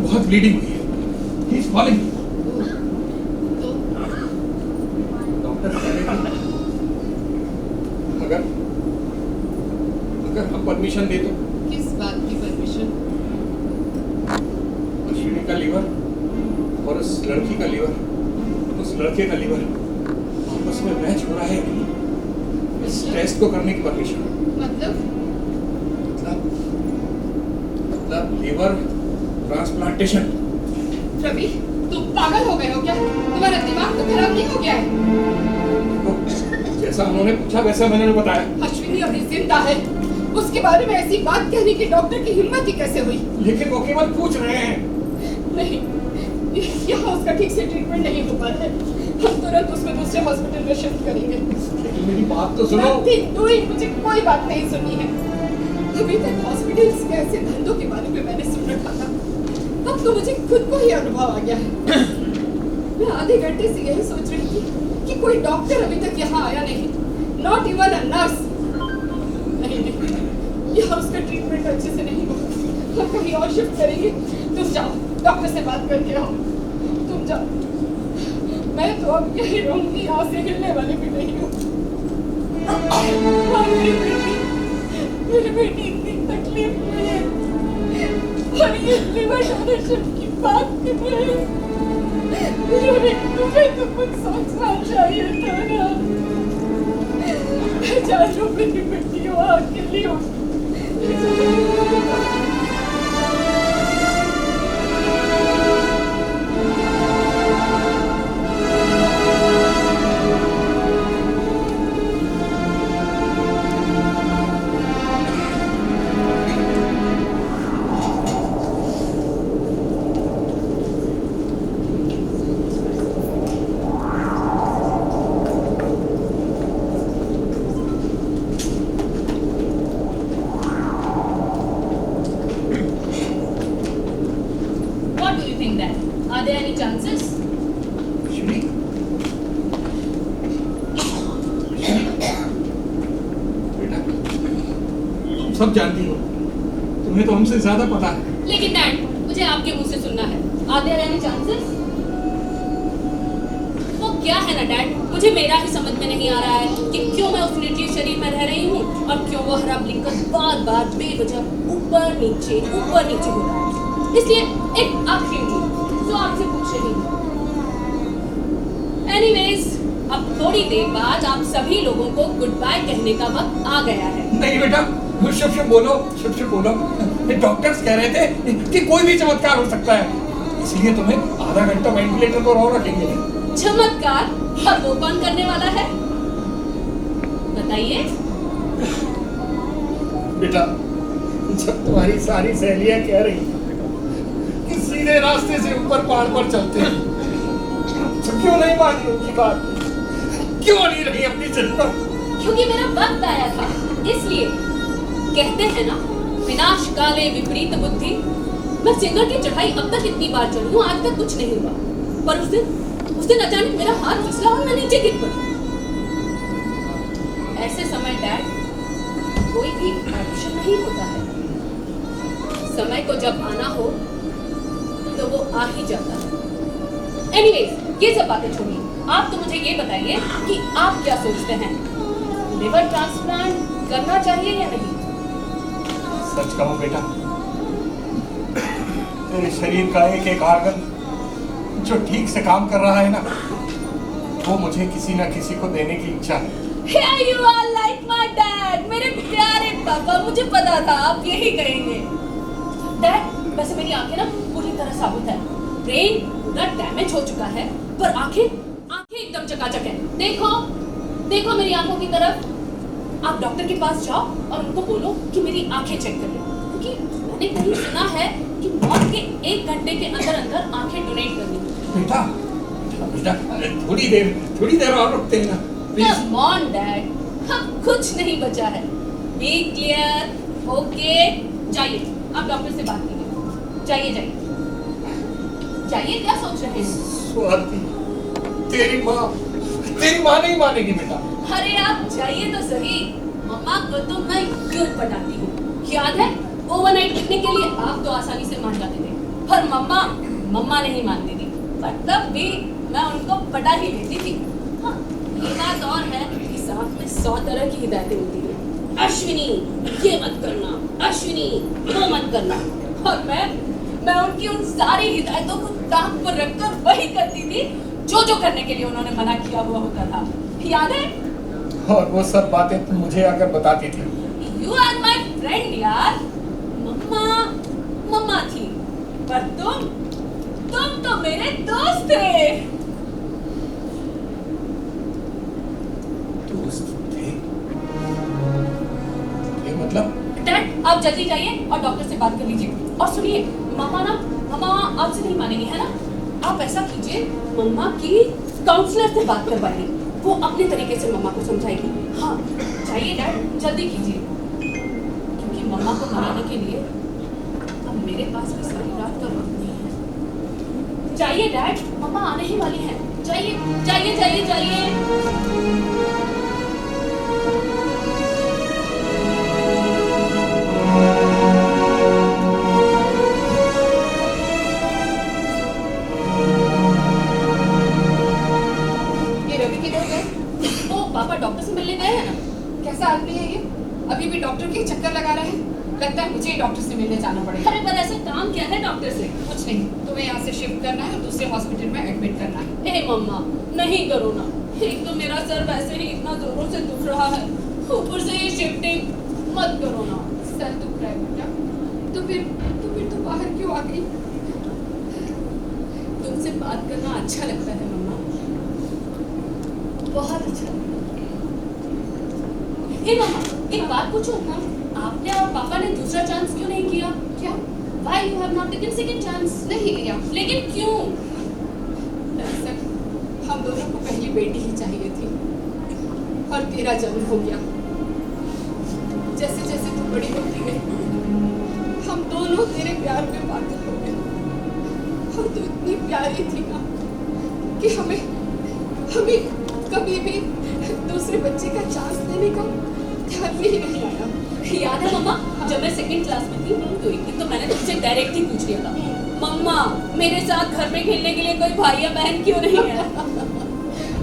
बहुत ब्लीडिंग हुई है। He is falling. तो डॉक्टर कह रहे थे अगर हम परमिशन दे तो किस बात की परमिशन? अश्विनी का लीवर और उस लड़की का लीवर, उस लड़के का लीवर आपस में मैच हो रहा है कि नहीं, इस टेस्ट को करने की परमिशन। मतलब लीवर ट्रांसप्लांटेशन। रवि, तुम पागल हो गए हो क्या? तुम्हारा दिमाग तो खराब नहीं हो गया है? जैसा उन्होंने पूछा वैसा मैंने बताया। अश्विनी अभी जिंदा है, उसके बारे में ऐसी बात कहने की डॉक्टर की हिम्मत ही कैसे हुई? लेकिन वो केवल पूछ रहे हैं। नहीं, यहाँ उसका ठीक से ट्रीटमेंट नहीं हो पा रहा है। हम तुरंत उसको दूसरे हॉस्पिटल में शिफ्ट करेंगे। लेकिन मेरी बात तो सुनो। Nothing doing, मुझे कोई बात नहीं सुननी है। अभी तक हॉस्पिटल्स के ऐसे धंधों के बारे में मैंने सुन रखा था, अब तो मुझे खुद को ही अनुभव आ गया है। मैं आधे घंटे से यही सोच रही थी कि कोई डॉक्टर अभी तक यहाँ आया नहीं, नॉट इवन अ नर्स। नहीं, यहाँ उसका ट्रीटमेंट अच्छे से नहीं होगा, हम कहीं और शिफ्ट करेंगे। तुम जाओ, डॉक्टर से बात करके आओ, तुम जाओ। मैं तो अब यही रहूंगी, यहाँ से हिलने वाली भी नहीं हूँ। मेरी बेटी इतनी तकलीफ में है और ये लिवर डोनेशन की बात कर रहे हैं। तुम्हें तो कुछ सोचना चाहिए था ना। मैं जा रही हूँ, मेरी बेटी वहाँ अकेली हो। सब जानती हो, तुम्हें तो हमसे ज्यादा पता है। लेकिन डैड, मुझे आपके मुंह से सुनना है, आर देयर एनी चांसेस? वो क्या है ना डैड, मुझे मेरा ही समझ में नहीं आ रहा है कि क्यों मैं उस निर्जीव शरीर में रह रही हूँ और क्यों वो हरा ब्लिंकर बार बार बेवजह ऊपर नीचे हो रहा है। इसलिए एक आखिरी उम्मीद जो आपसे पूछ रही हूँ। एनीवेज, अब थोड़ी देर बाद आप सभी लोगों को गुड बाय कहने का वक्त आ गया है। नहीं बेटा, शुभ बोलो। डॉक्टर्स कह रहे थे कि कोई भी चमत्कार हो सकता है, इसलिए तुम्हें आधा घंटा वेंटिलेटर पर और रखेंगे। चमत्कार? और वो कौन करने वाला है, बताइए? बेटा, जब तुम्हारी सारी सहेलियां कह रही कि सीधे रास्ते से ऊपर पहाड़ पर चलते हैं, तो क्यों नहीं मानी उनकी बात? क्यों नहीं रही अपनी जिद पर? क्योंकि मेरा वक्त आया था, इसलिए। कहते हैं ना, विनाश काले विपरीत बुद्धि। मैं सिंगर की चढ़ाई अब तक इतनी बार चढ़ी हूँ, आज तक कुछ नहीं हुआ, पर उस दिन अचानक मेरा हाथ फिसला और मैं नीचे गिर पड़ी। ऐसे समय डैड कोई भी ऑप्शन नहीं होता है। समय को जब आना हो तो वो आ ही जाता है। एनीवेज, ये सब बातें छोड़िए, आप तो मुझे ये बताइए कि आप क्या सोचते हैं, लिवर ट्रांसप्लांट करना चाहिए या नहीं? सच कहूं बेटा, तेरे शरीर का एक ऑर्गन जो ठीक से काम कर रहा है ना, वो मुझे किसी ना किसी को देने की इच्छा है। Here you are like my dad, मेरे प्यारे पापा, मुझे पता था आप यही कहेंगे। डैड, वैसे मेरी आंखें ना पूरी तरह साबित है, ब्रेन पूरा डैमेज हो चुका है, पर आंखें एकदम चकाचक है। देखो मेरी आंखों की तरफ। आप डॉक्टर के पास जाओ और उनको बोलो कि मेरी आंखें चेक कर लो, क्योंकि मैंने कहीं सुना है कि मौत के 1 घंटे के अंदर आंखें डोनेट करनी। बेटा, थोड़ी देर और रुकते हैं ना, प्लीज। Come on, Dad, अब कुछ नहीं बचा है। Be clear, okay? जाइए, आप डॉक्टर से बात कीजिए। जाइए, क्या सोच रहे हैं? स्वाति, तेरी माँ नहीं मानेगी बेटा। अरे आप जाइए तो सही, मम्मा को तो मैं क्यों पटाती हूँ। याद है, ओवरनाइट लिखने के लिए आप तो आसानी से मान जाते थे, पर मम्मा नहीं मानती थी, पर तब भी मैं उनको पटा ही लेती थी। हाँ, ये बात और है कि साथ में 100 तरह की हिदायतें होती हैं। अश्विनी, ये मत करना, अश्विनी, वो मत करना, और मैं उनकी उन सारी हिदायतों को टांग पर रखकर वही करती थी जो करने के लिए उन्होंने मना किया हुआ होता था। याद है? और वो सब बातें तुम मुझे आकर बताती थी। You are my friend यार। मम्मा थी, पर तुम तो मेरे दोस्त थे। दोस्त थे? ये मतलब? डैड, आप जल्दी जाइए और डॉक्टर से बात कर लीजिए। और सुनिए, मम्मा आपसे नहीं मानेंगी, है ना? आप ऐसा कीजिए, मम्मा की काउंसलर से बात करवाइए, वो अपने तरीके से मम्मा को समझाएगी। हाँ, जाइए डैड, जल्दी कीजिए, क्योंकि मम्मा को मनाने के लिए अब मेरे पास भी सारी रात का वक्त नहीं है। जाइए डैड, मम्मा आने ही वाली हैं। जाइए। पापा डॉक्टर से मिलने गए हैं ना। कैसा आदमी है ये, अभी भी डॉक्टर के चक्कर लगा रहा है। लगता है मुझे डॉक्टर से मिलने जाना पड़ेगा। अरे पर ऐसा काम क्या है डॉक्टर से? कुछ नहीं, तुम्हें यहाँ से शिफ्ट करना है और दूसरे हॉस्पिटल में एडमिट करना है। ए मम्मा, नहीं करो ना, एक तो मेरा सर वैसे ही इतना जोरों से दुख रहा है, ऊपर से ये शिफ्टिंग, मत करो ना। सर दुख रहा है बेटा, तो फिर तो बाहर क्यों आ गई? तुमसे बात करना अच्छा लगता है मम्मा, बहुत अच्छा लगता है। हे मम्मा, एक बात पूछूं? आपने और पापा ने दूसरा चांस क्यों नहीं किया? क्या? Why you have not taken second chance? नहीं लिया। लेकिन क्यों? दरअसल हम दोनों को पहली बेटी ही चाहिए थी और तेरा जन्म हो गया। जैसे जैसे तू बड़ी होती गई, हम दोनों तेरे प्यार में पागल हो गए। और तू इतनी प्यारी थी ना कि हमें कभी भी दूसरे बच्चे का चांस देने का ध्यान में ही नहीं आया। याद है मम्मा, जब मैं सेकंड क्लास में थी तो एक दिन तो मैंने तुमसे डायरेक्ट ही पूछ लिया था, मम्मा मेरे साथ घर में खेलने के लिए कोई भाई या बहन क्यों नहीं है?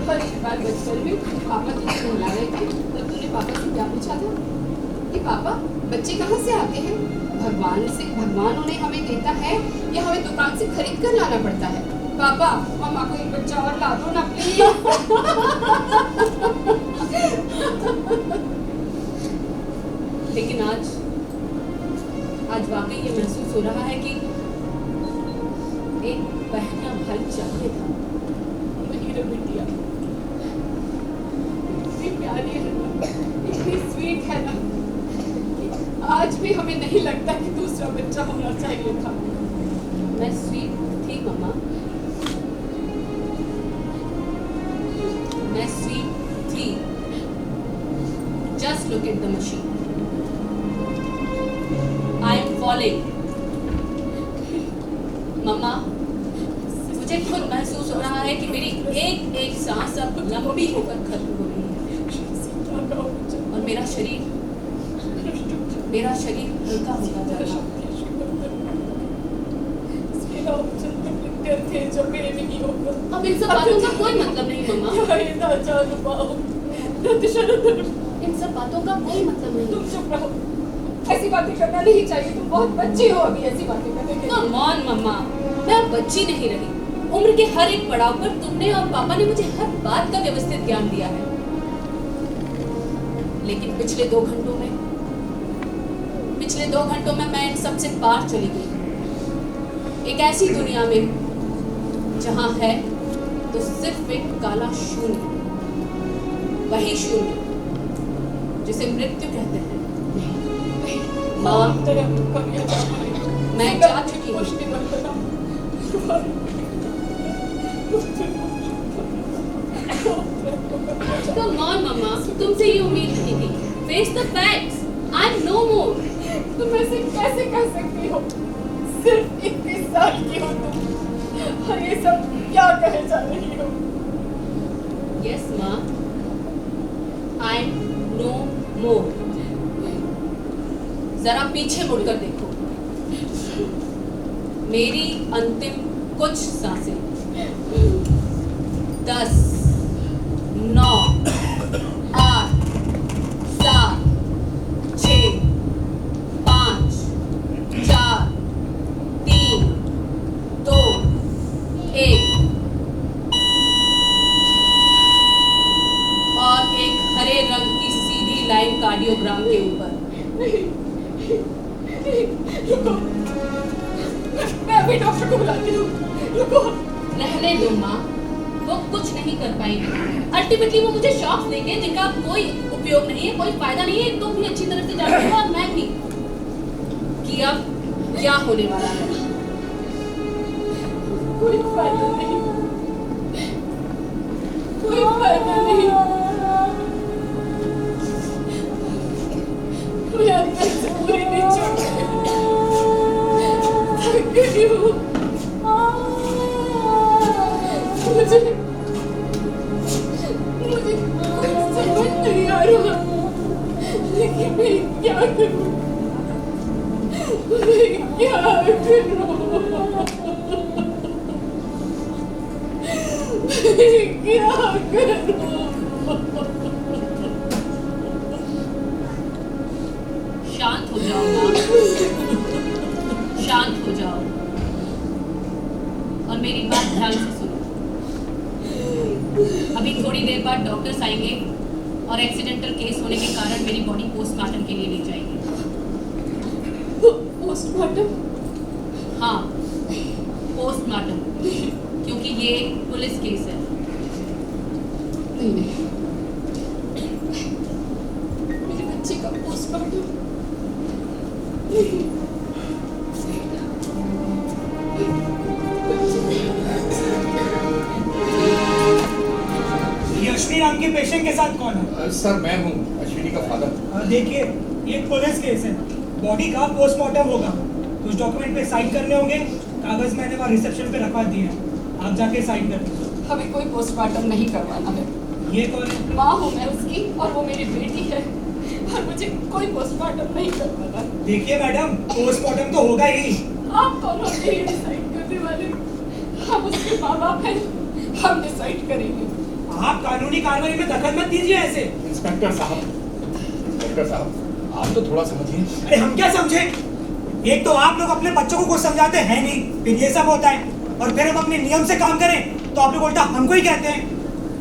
पर एक बार बचपन में पापा तुझे बुला रहे थे, तब तूने पापा से क्या पूछा था कि पापा बच्चे कहाँ से आते हैं? भगवान उन्हें हमें देता है या हमें दुकान से खरीद कर लाना पड़ता है? पापा मम्मा को एक बच्चा और ला दो ना प्लीज। लेकिन आज वाकई ये महसूस हो रहा है कि एक बहन या भाई चाहिए था। मेरी बिटिया इतनी प्यारी है ना, इतनी स्वीट है ना, आज भी हमें नहीं लगता कि दूसरा बच्चा होना चाहिए था। मैं स्वीट थी मम्मा, मैं स्वीट थी। Just look at the machine. I am falling. मम्मा, मुझे खुद महसूस हो रहा है कि मेरी एक एक सांस अब लंबी होकर खत्म हो रही है और मेरा शरीर हल्का होता जा रहा है। अब इन सब बातों का कोई मतलब नहीं मम्मा, इन सब बातों का कोई मतलब नहीं। तुम चुप रहो, ऐसी बातें करना नहीं चाहिए, तुम बहुत बच्ची हो अभी ऐसी बातें करने के लिए। Come on मम्मा, मैं अब बच्ची नहीं रही। उम्र के हर एक पड़ाव पर तुमने और पापा ने मुझे हर बात का व्यवस्थित ज्ञान दिया है। लेकिन पिछले 2 घंटों में मैं इन सबसे पार चली गई। एक ऐसी दुनिया में जहां है तो सिर्फ एक काला शून्य, वही शून्य जिसे मृत्यु कहते हैं। माँ, मैं जा चुकी हूँ। Come on मम्मा, तुमसे ये उम्मीद नहीं थी। Face the facts. I'm no more. तुम ऐसे कैसे कह सकती हो? सिर्फ 21 साल की हो तुम और ये सब क्या कहे जा रही हो? Yes माँ, I'm no more. जरा पीछे मुड़कर देखो, मेरी अंतिम कुछ सांसें 10, 9, 8, 7, 6, 5, 4, 3, 2, 1 और एक हरे रंग की सीधी लाइन कार्डियोग्राम के ऊपर। रुको, मैं अभी डॉक्टर को बुलाती हूँ। रुको, रहने दो माँ, वो कुछ नहीं कर पाएंगे। अल्टीमेटली वो मुझे शॉक्स देंगे जिनका कोई उपयोग नहीं है, कोई फायदा नहीं है। तुम भी अच्छी तरह से जानते हो और मैं भी कि अब क्या होने वाला है। कोई फायदा नहीं, कोई फायदा नहीं। मैं अंदर से पूरी निचोड़ थक गई हूँ। मुझे कुछ समझ नहीं आ रहा, लेकिन मैं क्या करूँ? मैं क्या करूँ? क्या करूँ? शांत हो जाओ माँ, शांत हो जाओ और मेरी बात ध्यान से सुनो। अभी थोड़ी देर बाद डॉक्टर्स आएंगे और एक्सीडेंटल केस होने के कारण मेरी बॉडी पोस्टमार्टम के लिए ले जाएंगे। पोस्टमार्टम? हाँ, पोस्टमार्टम, क्योंकि ये पुलिस केस है। नहीं, मेरे बच्चे का पोस्टमार्टम नहीं। ये अश्विनी नाम के पेशेंट के साथ कौन है? सर मैं हूँ अश्विनी का फादर। देखिए, ये पुलिस केस है, बॉडी का पोस्टमार्टम होगा। कुछ डॉक्यूमेंट पे साइन करने होंगे, कागज मैंने वहाँ रिसेप्शन पे रखवा दिए हैं, आप जाके साइन कर दीजिए। हमें कोई पोस्टमार्टम नहीं करवाना है। ये कौन है? माँ हूँ मैं उसकी और वो मेरी बेटी है। और मुझे कोई पोस्टमार्टम नहीं करना था। देखिए मैडम, पोस्टमार्टम तो होगा ही। आप दोनों नहीं डिसाइड करने वाले, हम उसके माँ बाप हैं, हम डिसाइड करेंगे। आप कानूनी कार्रवाई में दखल मत दीजिए ऐसे। इंस्पेक्टर साहब, आप तो थोड़ा समझिए। अरे हम क्या समझे? एक तो आप लोग अपने बच्चों को कुछ समझाते हैं नहीं, फिर ये सब होता है, और फिर हम अपने नियम से काम करें तो आप लोग उल्टा हमको ही कहते हैं।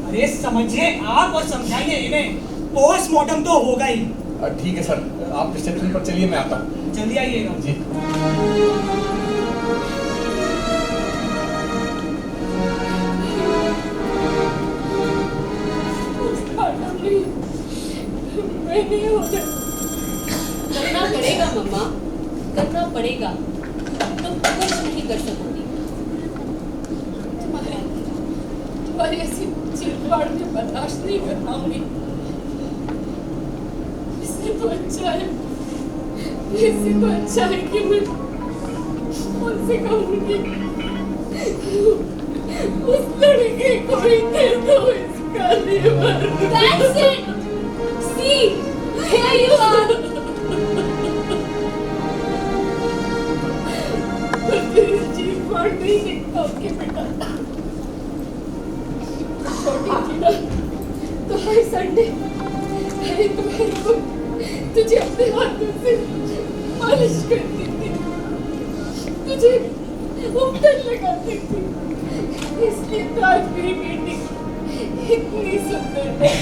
अरे समझिए आप और समझाइए इन्हें, पोस्टमार्टम तो होगा ही। ठीक है सर, आप रिसेप्शन पर चलिए, मैं आता हूँ। जल्दी आइएगा जी। पोस्टमार्टम नहीं, मैं नहीं हो सकती। करना पड़ेगा मम्मा, करना पड़ेगा, तुम कुछ नहीं कर सकोगी। तुम्हारी ऐसी चिड़चिड़ में बर्दाश्त नहीं कर पाऊंगी। इससे तो अच्छा है, इससे तो अच्छा है कि मैं उनसे कहूँगी उस लड़के को ही दे दो इसका liver. That's it. See, here you are. चीज फाड़ नहीं निकला उसके बेटा। छोटी थी ना, तो हर संडे हर इतवार को तुझे अपने हाथों से मालिश करती थी, तुझे उपटन लगाती थी, इसलिए तो आज मेरी बेटी इतनी सुंदर है।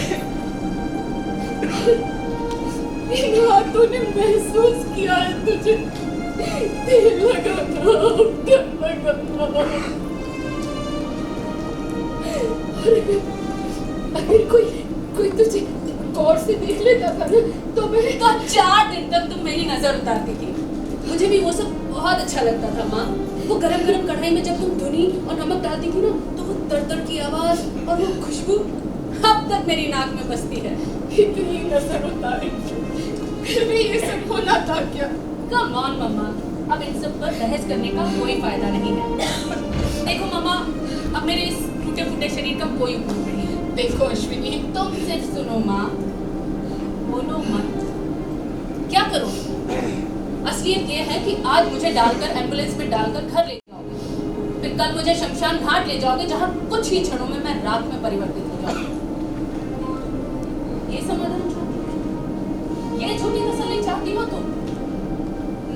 इन हाथों ने महसूस किया है तुझे तेल लगाना, उपटन लगाना। और अगर कोई तुझे गौर से देख लेता था ना, तो मैं 4 दिन तक तुम मेरी नजर उतारती थी। मुझे भी वो सब बहुत अच्छा लगता था माँ। वो गरम गरम कढ़ाई में जब तुम धुनी और नमक डालती थी ना, तो वो तड़तड़ की आवाज और वो खुशबू अब तक मेरी नाक में बसती है। इतनी नजर उतारी, फिर भी ये सब होना था क्या? कम ऑन मम्मा, अब इन सब पर बहस करने का कोई फायदा नहीं है। देखो मम्मा, अब मेरे इस टूटे फूटे शरीर का कोई उपयोग नहीं है। देखो अश्विनी, तुम सिर्फ सुनो माँ, बोलो मत। क्या करो? असलियत ये है कि आज मुझे डालकर एम्बुलेंस में डालकर घर ले जाओगे, फिर कल मुझे शमशान घाट ले जाओगे, जहाँ कुछ ही क्षणों में मैं राख में परिवर्तित हो जाऊंगी। ये समाधान चाहती हो? ये छोटी तसल्ली चाहती हो तुम?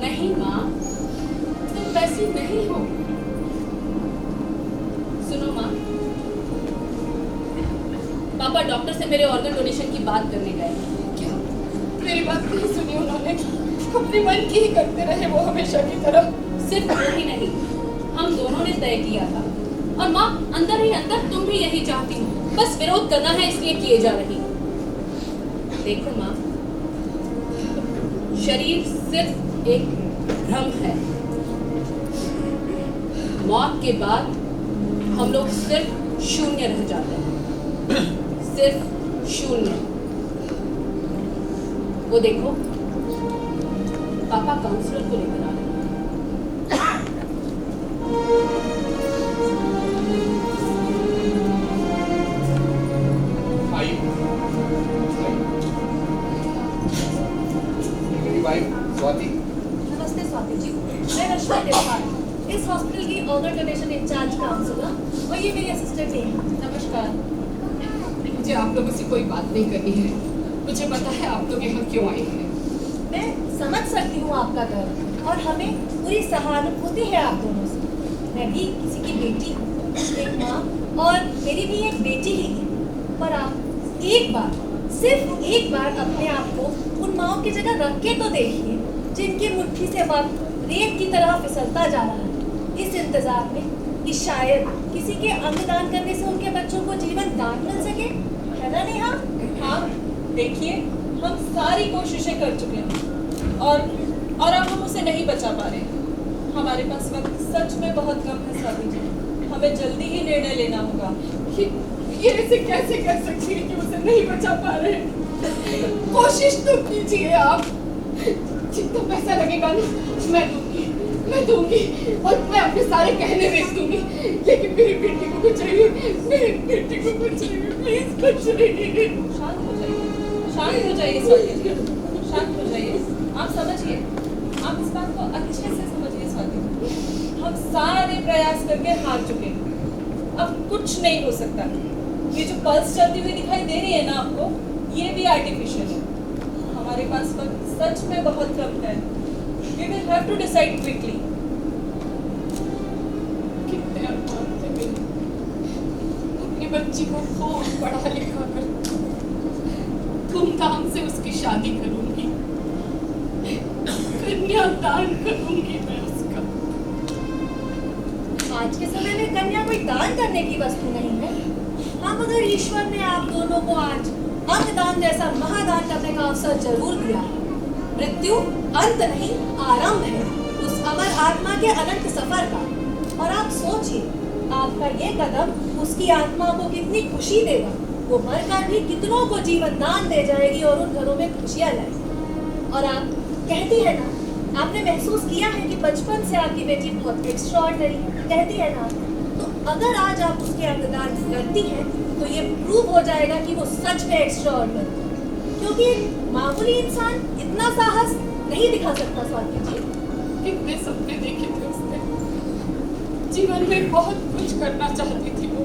नहीं माँ, तुम वैसी नहीं हो। सुनो माँ, पापा डॉक्टर से मेरे ऑर्गन डोनेशन की बात करने गए। क्या मेरी बात नहीं सुनी उन्होंने? अपने मन की ही करते रहे वो हमेशा की तरह। सिर्फ वो ही नहीं, हम दोनों ने तय किया था, और माँ अंदर ही अंदर तुम भी यही चाहती हो, बस विरोध करना है इसलिए किए जा रही। देखो माँ, शरीर सिर्फ एक भ्रम है। मौत के बाद हम लोग सिर्फ शून्य रह जाते हैं, सिर्फ शून्य। वो देखो, पापा काउंसलर को लेकर आ रहे हैं। मेरी वाइफ स्वाति। नमस्ते स्वाति जी, मैं रश्मि देवपाल, इस हॉस्पिटल की ऑर्गन डोनेशन इंचार्ज काउंसलर, और ये मेरी असिस्टेंट है। नमस्कार। मुझे आप लोगों से कोई बात नहीं करनी है। मुझे पता है आप लोग यहाँ क्यों आए हैं। मैं समझ सकती हूँ आपका दर्द, और हमें पूरी सहानुभूति है आप दोनों से। मैं भी किसी की बेटी हूँ, एक माँ, और मेरी भी एक बेटी ही है। पर आप एक बार, सिर्फ एक बार अपने आप को उन माँओं की जगह रख के तो देखिए, जिनकी मुट्ठी से वक्त रेत की तरह फिसलता जा रहा है, इस इंतजार में कि शायद किसी के अंगदान करने से उनके बच्चों को जीवन दान मिल सके, है ना नेहा? हाँ, देखिए हम सारी कोशिशें कर चुके हैं, और अब हम उसे नहीं बचा पा रहे हैं। हमारे पास वक्त सच में बहुत कम है स्वाति जी, हमें जल्दी ही निर्णय लेना होगा। ये ऐसे कैसे कर सकती है कि उसे नहीं बचा पा रहे? कोशिश तो कीजिए आप। जितना पैसा लगेगा ना, मैं दूंगी, और मैं अपने सारे गहने बेच दूंगी, लेकिन मेरी बेटी को बचाइए, मेरी बेटी को बचाइए, प्लीज बचाइए। शांत हो जाइए स्वाति जी, शांत हो जाइए। आप समझिए, आप इस बात को अच्छे से समझिए स्वाति। हम सारे प्रयास करके हार चुके हैं। अब कुछ नहीं हो सकता। ये जो पल्स चलती हुई दिखाई दे रही है ना आपको, ये भी आर्टिफिशियल है। हमारे पास वक्त सच में बहुत कम है। We will have to decide quickly. कितने अरमान थे मेरे, अपनी बच्ची को खूब पढ़ा लिखा कर धूमधाम से उसकी शादी करूंगी, कन्यादान करूंगी मैं उसका। आज के समय में कन्या कोई दान करने की वस्तु नहीं है। हाँ, मगर ईश्वर ने आप दोनों को आज अंगदान जैसा महादान करने का अवसर जरूर दिया। मृत्यु अंत नहीं, आरंभ है उस अमर आत्मा के अनंत सफर का। और आप सोचिए, आपका ये कदम उसकी आत्मा को कितनी खुशी देगा। वो मरकर भी कितनों को जीवन दान दे जाएगी और उन घरों में खुशियां लाएगी। और आप कहती है ना, आपने महसूस किया है कि बचपन से आपकी बेटी बहुत एक्स्ट्राऑर्डिनरी है, कहती है ना। तो अगर आज आप उसके अंगदान करती हैं तो ये प्रूव हो जाएगा कि वो सच में एक्स्ट्राऑर्डिनरी, क्योंकि एक मामूली इंसान इतना साहस नहीं दिखा सकता। स्वाति जी, कितने सपने देखे थे उसने, जीवन में बहुत कुछ करना चाहती थी वो।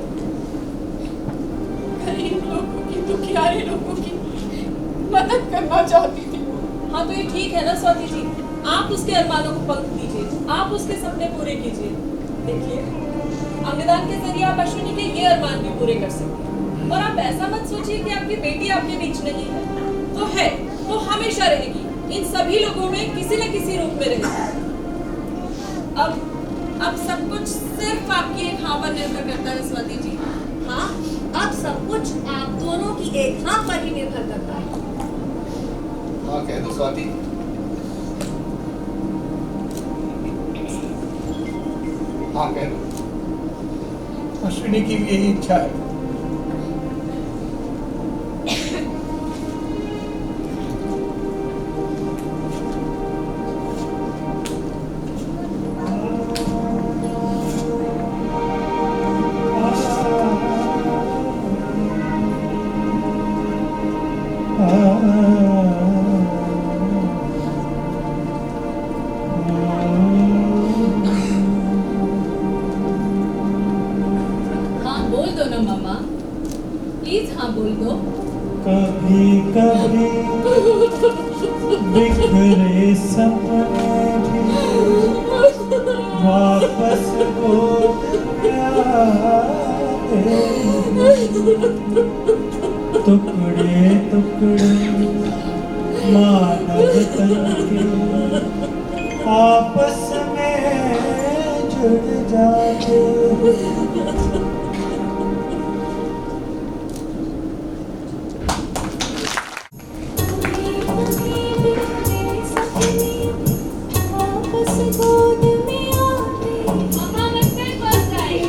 गरीब लोगों की, दुखियारे लोगों की मदद करना चाहती थी वो। हाँ, तो ये ठीक है ना स्वाति जी, आप उसके अरमानों को पंख दीजिए, आप उसके सपने पूरे कीजिए। देखिए, अंगदान के जरिए आप अश्विनी के ये अरमान भी पूरे कर सकते हैं। और आप ऐसा मत सोचिए कि आपकी बेटी आपके बीच नहीं है। तो है, वो हमेशा रहेगी, इन सभी लोगों में किसी न किसी रूप में रहेगी। अब सब कुछ सिर्फ आपकी एक हाँ पर निर्भर करता है स्वाति जी। हाँ, अब सब कुछ आप दोनों की एक हाँ पर ही निर्भर करता है। हाँ कह दो स्वाति। हाँ कह दो। अश्विनी की भी यही इच्छा है। हाँ बोल दो ना मामा, प्लीज हाँ बोल दो। कभी कभी बिखरे सपने भी वापस लौट आते, टुकड़े टुकड़े मानव तन के आपस में जुड़ जाते। मामा मैं फिर फंस गई।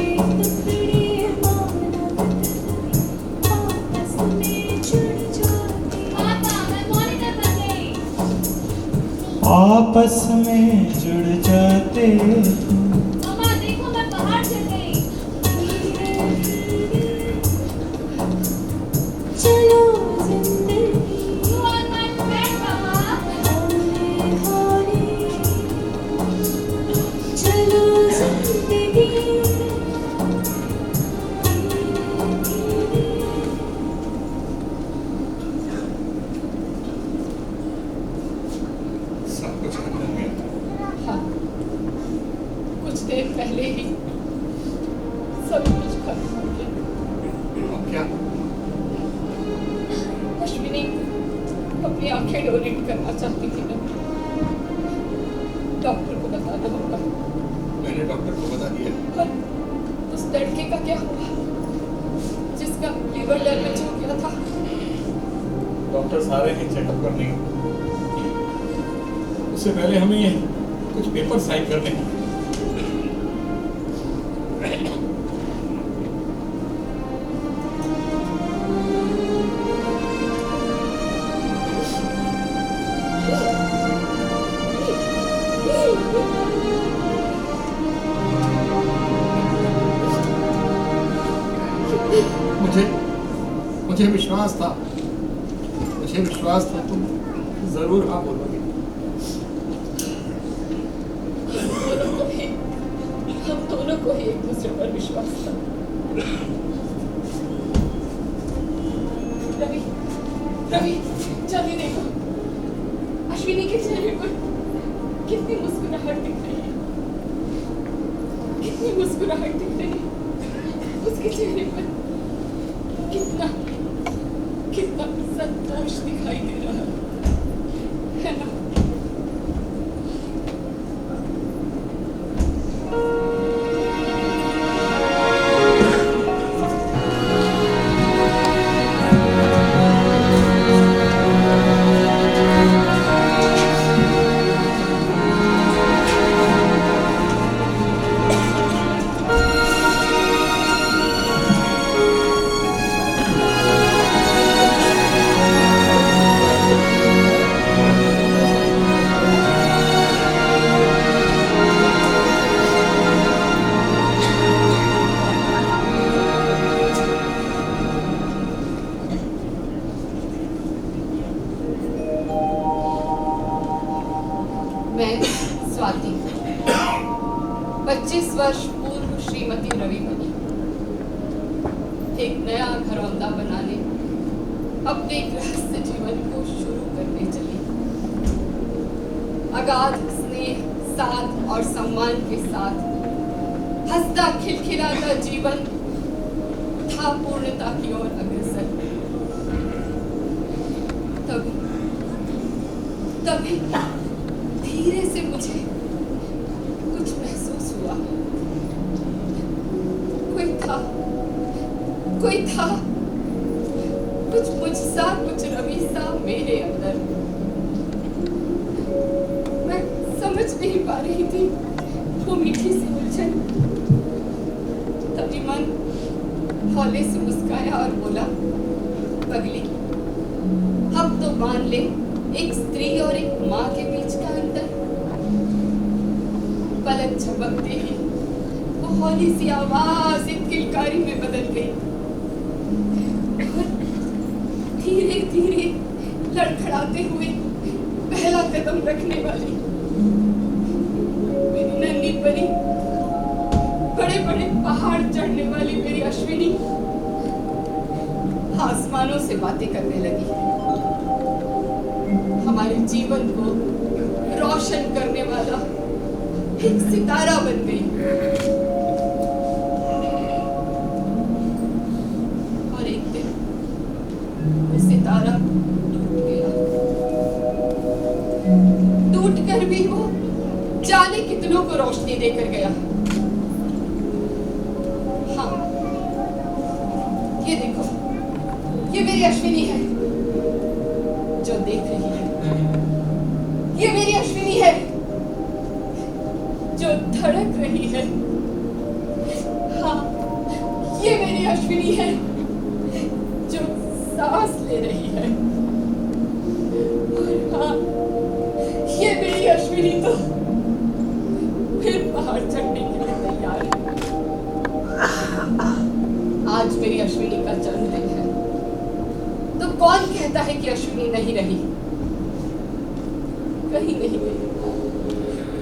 पापा मैं मॉनिटर बन गई। आपस में जुड़ जाते। मामा देखो मैं पहाड़ चढ़ गई। चलो जिंदगी You are my friend, मामा। चलो जिंदगी सब कुछ खत्म हो गया। हाँ, कुछ देर पहले ही सब कुछ खत्म हो गया। अब क्या? अश्विनी अपनी आंखें डोनेट करना चाहती थी ना, डॉक्टर को बताना होगा। मैंने डॉक्टर को बता दिया। पर उस लड़के का क्या हुआ जिसका लीवर डैमेज हो गया था? डॉक्टर सारे हैं चेकअप करने के। उससे पहले हमें कुछ पेपर साइन करने हैं। मुझे विश्वास था तुम जरूर हाँ बोलोगे। हम दोनों को ही एक दूसरे पर विश्वास था। रवि, रवि, जल्दी देखो, अश्विनी के चेहरे पर कितनी मुस्कुराहट दिख रही है, कितनी मुस्कुराहट दिख रही है। उसके चेहरे पर कितना कितना संतोष दिखाई दे रहा है ना? मैं स्वाति 25 वर्ष पूर्व श्रीमती रवि बनी, एक नया घरौंदा बनाने अपने गृहस्थ जीवन को शुरू करने चली। अगाध स्नेह, साथ और सम्मान के साथ हंसता खिलखिलाता जीवन था पूर्णता की ओर अग्रसर। तभी धीरे से मुझे कुछ महसूस हुआ। कोई था कुछ मुझसा, कुछ रवि सा मेरे अंदर। मैं समझ नहीं पा रही थी वो मीठी सी उलझन। तभी मन हौले से मुस्काया और बोला, पगली, अब तो मान ले एक स्त्री और एक माँ के बीच का अंतर। पलक झपकते ही वो हौली सी आवाज एक किलकारी में बदल गई और धीरे धीरे लड़खड़ाते हुए पहला कदम रखने वाली मेरी नन्ही परी, बड़े बड़े पहाड़ चढ़ने वाली मेरी अश्विनी आसमानों से बातें करने लगी। हमारे जीवन को रोशन करने वाला एक सितारा बन गई। और एक दिन वो सितारा टूट गया। टूट कर भी वो जाने कितनों को रोशनी देकर गया। हाँ, ये देखो, ये मेरी अश्विनी है जो देख रही है। ये मेरी अश्विनी है जो धड़क रही है। हाँ, ये मेरी अश्विनी है जो सांस ले रही है। और हाँ, ये मेरी अश्विनी तो फिर पहाड़ चढ़ने के लिए तैयार है। आज मेरी अश्विनी का जन्मदिन है, तो कौन कहता है कि अश्विनी नहीं रही? कहीं नहीं गई,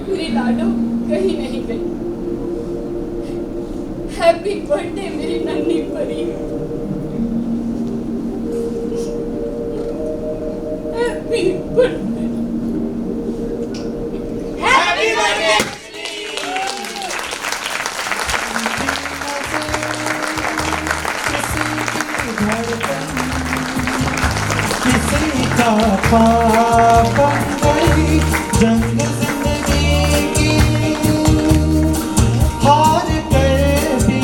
मेरी लाडो कहीं नहीं गई। हैप्पी बर्थडे मेरी नन्ही परी। Happy birthday. Happy birthday. किसी का पाप गई जंग जिंदगी की, हार कर भी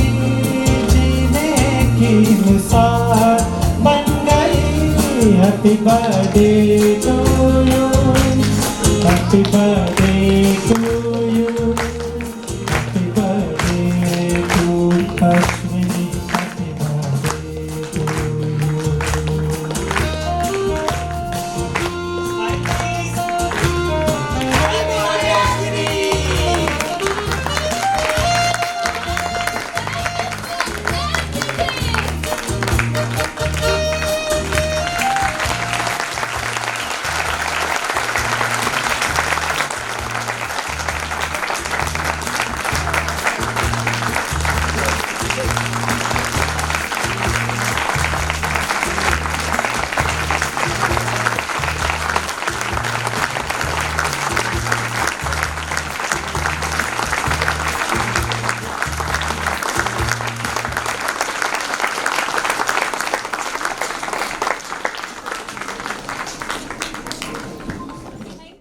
जीने की मिसाल बन गई। Happy birthday to you, happy birthday to